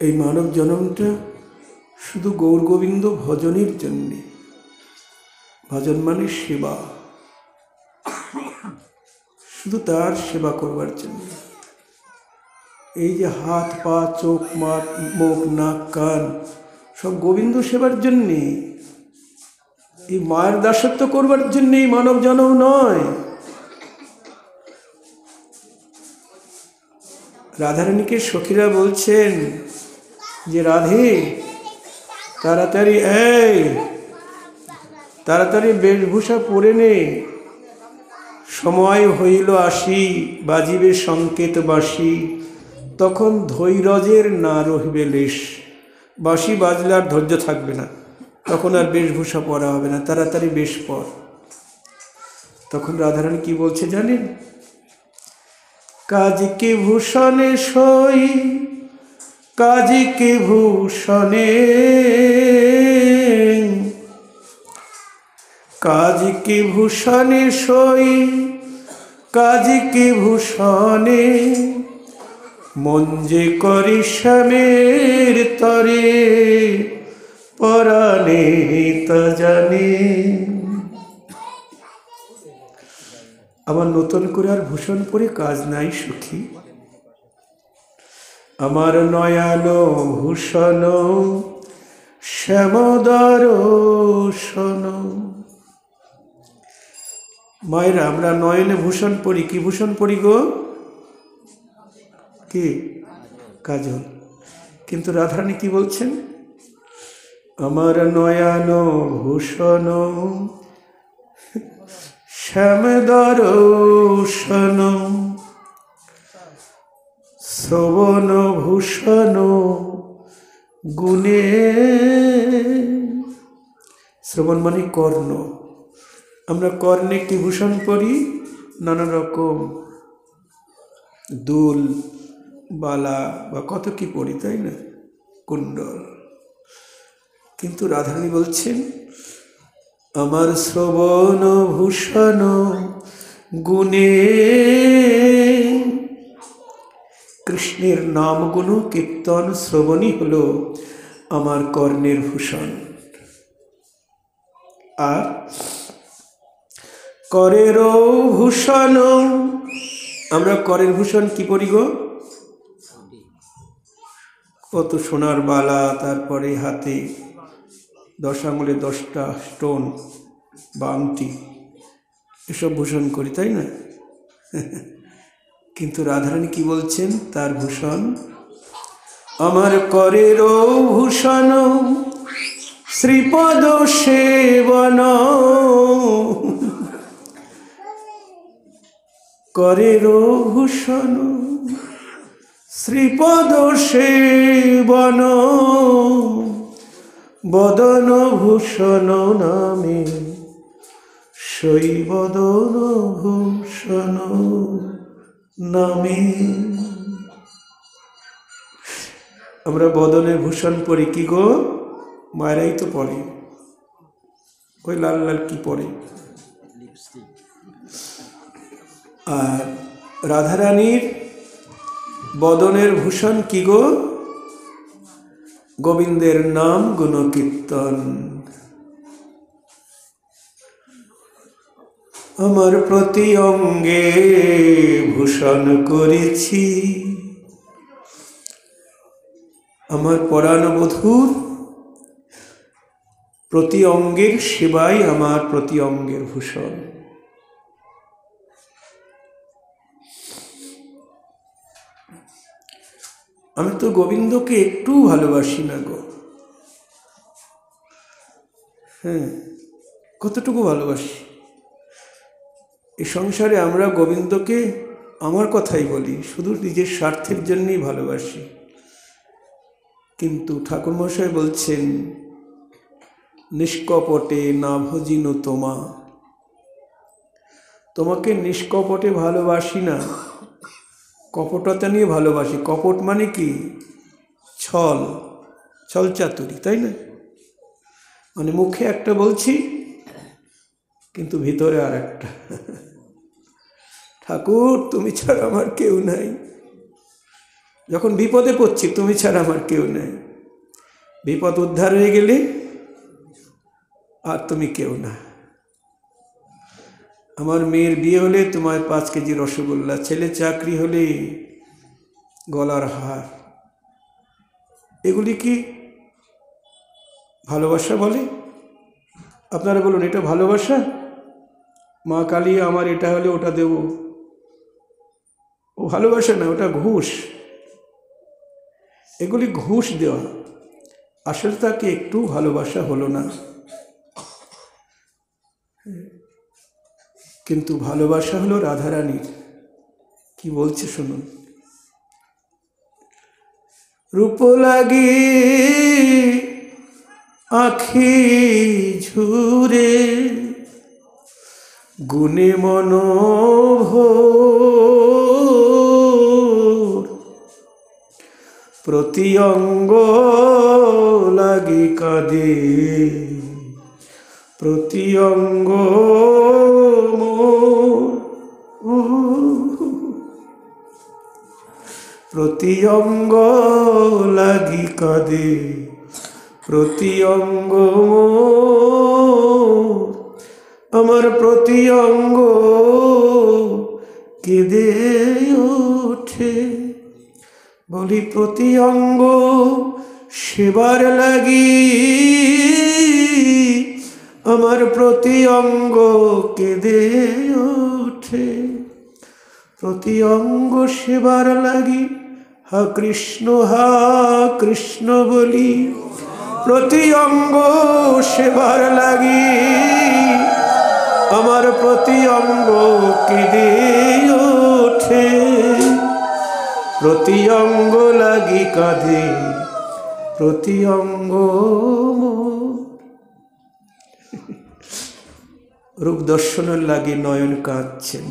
এই মানব জন্মটা শুধু গৌর গোবিন্দ ভজনের জন্যে। ভজন মানে সেবা, শুধু তার সেবা করবার জন্য। এই যে হাত পা চোখ মুখ নাক কান সব গোবিন্দ সেবার জন্যে, এই মায়ের দাসত্ব করবার জন্যে এই মানব জন্ম নয়। রাধারানীকে সখীরা বলছেন যে রাধে তাড়াতাড়ি, তাড়াতাড়ি বেশভূষা পরে নে, সময় হইল আসি, বাজিবে সংকেত বাঁশি, তখন ধৈর্যের না রহিবে লেশ। বাঁশি বাজলে আর ধৈর্য থাকবে না, তখন আর বেশভূষা পরা হবে না, তাড়াতাড়ি বেশ পর। তখন রাধারানী কি বলছে জানেন? কাজকে ভূষণে সই, কাজকে ভূষণে, কাজকে ভূষণে সই, কাজকে ভূষণে, মন যে করি শ্যামের তরে, পরাণে তা জানে। আমার নতুন করে আর ভূষণ পরে কাজ নাই সখী। আমার নয়ন ভূষণ শ্যামদর্শন। মায়েরা, আমরা নয়নে ভূষণ পরি। কি ভূষণ পরি গো? কি? কাজল। কিন্তু রাধারানী কি বলছেন? আমার নয়ন ভূষণ শ্যামদর্শন, শ্রবণ ভূষণ গুণে। শ্রবণ মানে কর্ণ। আমরা কর্ণে কি ভূষণ পরি? নানা রকম দুল বালা বা কত কি পরি, তাই না? কুণ্ডল। কিন্তু রাধারানী বলছেন আমার শ্রবণ ভূষণ গুণে, কৃষ্ণের নামগুলো কীর্তন শ্রবণই হলো আমার কর্ণের ভূষণ। আর করেরও ভূষণ, আমরা করের ভূষণ কি পরি গো? কত সোনার বালা, তারপরে হাতে 10 আঙুলে 10টা স্টোন বা আংটি, এসব ভূষণ করি, তাই না? কিন্তু রাধারানী কি বলছেন? তার ভূষণ আমার করেরও ভূষণ শ্রীপদ সেবন, করেরও ভূষণ শ্রীপদ সেবন, বদন ভূষণ নামে সই বদন ভূষণ নামে। আমরা বদনের ভূষণ পরি কি গো? মায়েরাই তো পরে, ওই লাল লাল কি পরে। আর রাধারানীর বদনের ভূষণ কি গো? গোবিন্দের নাম গুণকীর্তন। আমার প্রতি অঙ্গে ভূষণ করেছি, আমার পরাণবধূর প্রতি অঙ্গের সেবাই আমার প্রতি অঙ্গের ভূষণ। আমি তো গোবিন্দকে একটু ভালোবাসি না গো। হ্যাঁ, কতটুকু ভালোবাসি? এই সংসারে আমরা গোবিন্দকে আমার কথাই বলি, শুধু নিজের স্বার্থের জন্যই ভালোবাসি। কিন্তু ঠাকুরমশাই বলছেন নিষ্কপটে না ভজিন তোমা, তোমাকে নিষ্কপটে ভালোবাসি না, কপটতা নিয়ে ভালোবাসি। কপট মানে কি? ছল, ছল চাতুরি, তাই না? মানে মুখে একটা বলছি কিন্তু ভিতরে আর একটা। ঠাকুর তুমি ছাড়া আমার কেউ নাই, যখন বিপদে পড়ছি তুমি ছাড়া আমার কেউ নাই, বিপদ উদ্ধার হয়ে গেলে আর তুমি কেউ না। আমার মেয়ের বিয়ে হলে তোমায় 5 কেজি রসগোল্লা, ছেলে চাকরি হলে গলার হার। এগুলি কি ভালোবাসা বলে? আপনারা বলুন, এটা ভালোবাসা? মা কালী আমার এটা হলে ওটা দেব, ও ভালোবাসা না, ওটা ঘুষ। এগুলি ঘুষ দেওয়া, আসলে তাকে একটু ভালোবাসা হলো না। কিন্তু ভালোবাসা হলো রাধারানীর। কি বলছে শুনুন। রূপ লাগি আখি ঝুরে, গুণে মনোভোর, প্রতি অঙ্গ লাগি কাঁদে, প্রতি অঙ্গ প্রতি অঙ্গ লাগি কাঁদে, প্রতি অঙ্গ আমার প্রতি অঙ্গ কেঁদে ওঠে। বলি প্রতি অঙ্গ সেবার লাগি, আমার প্রতি অঙ্গ কেঁদে ওঠে। প্রতি অঙ্গ সেবার লাগি হা কৃষ্ণ বলি, প্রতি অঙ্গ সেবার লাগি আমার প্রতি অঙ্গ কেঁদে ওঠে। প্রতি অঙ্গ লাগি কাঁদে, প্রতি অঙ্গ। রূপ দর্শনের লাগি নয়ন কাঁদছেন।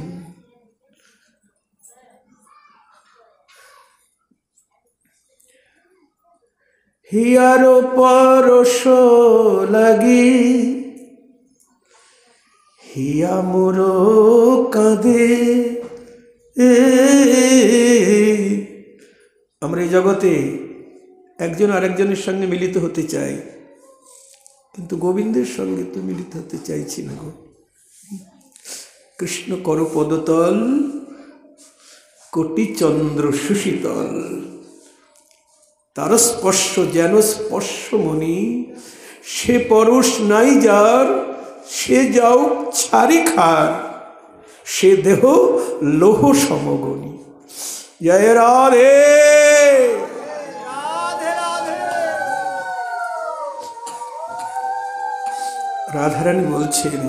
হিয়ার পরশ লাগি হিয়া মোর কাঁদে, আমরা এই জগতে একজন আরেকজনের সঙ্গে মিলিত হতে চাই, কিন্তু গোবিন্দের সঙ্গে তো মিলিত হতে চাইছি না গো। কৃষ্ণ কর পদতল কোটি চন্দ্র সুশীতল, তার স্পর্শ যেন স্পর্শমণি, সে পরশ নাই যার, সে যাও ছাড়ি খার, সে দেহ লোহ সমগণী। জয় রাধে। রাধে রাধে। রাধারানী বলছেন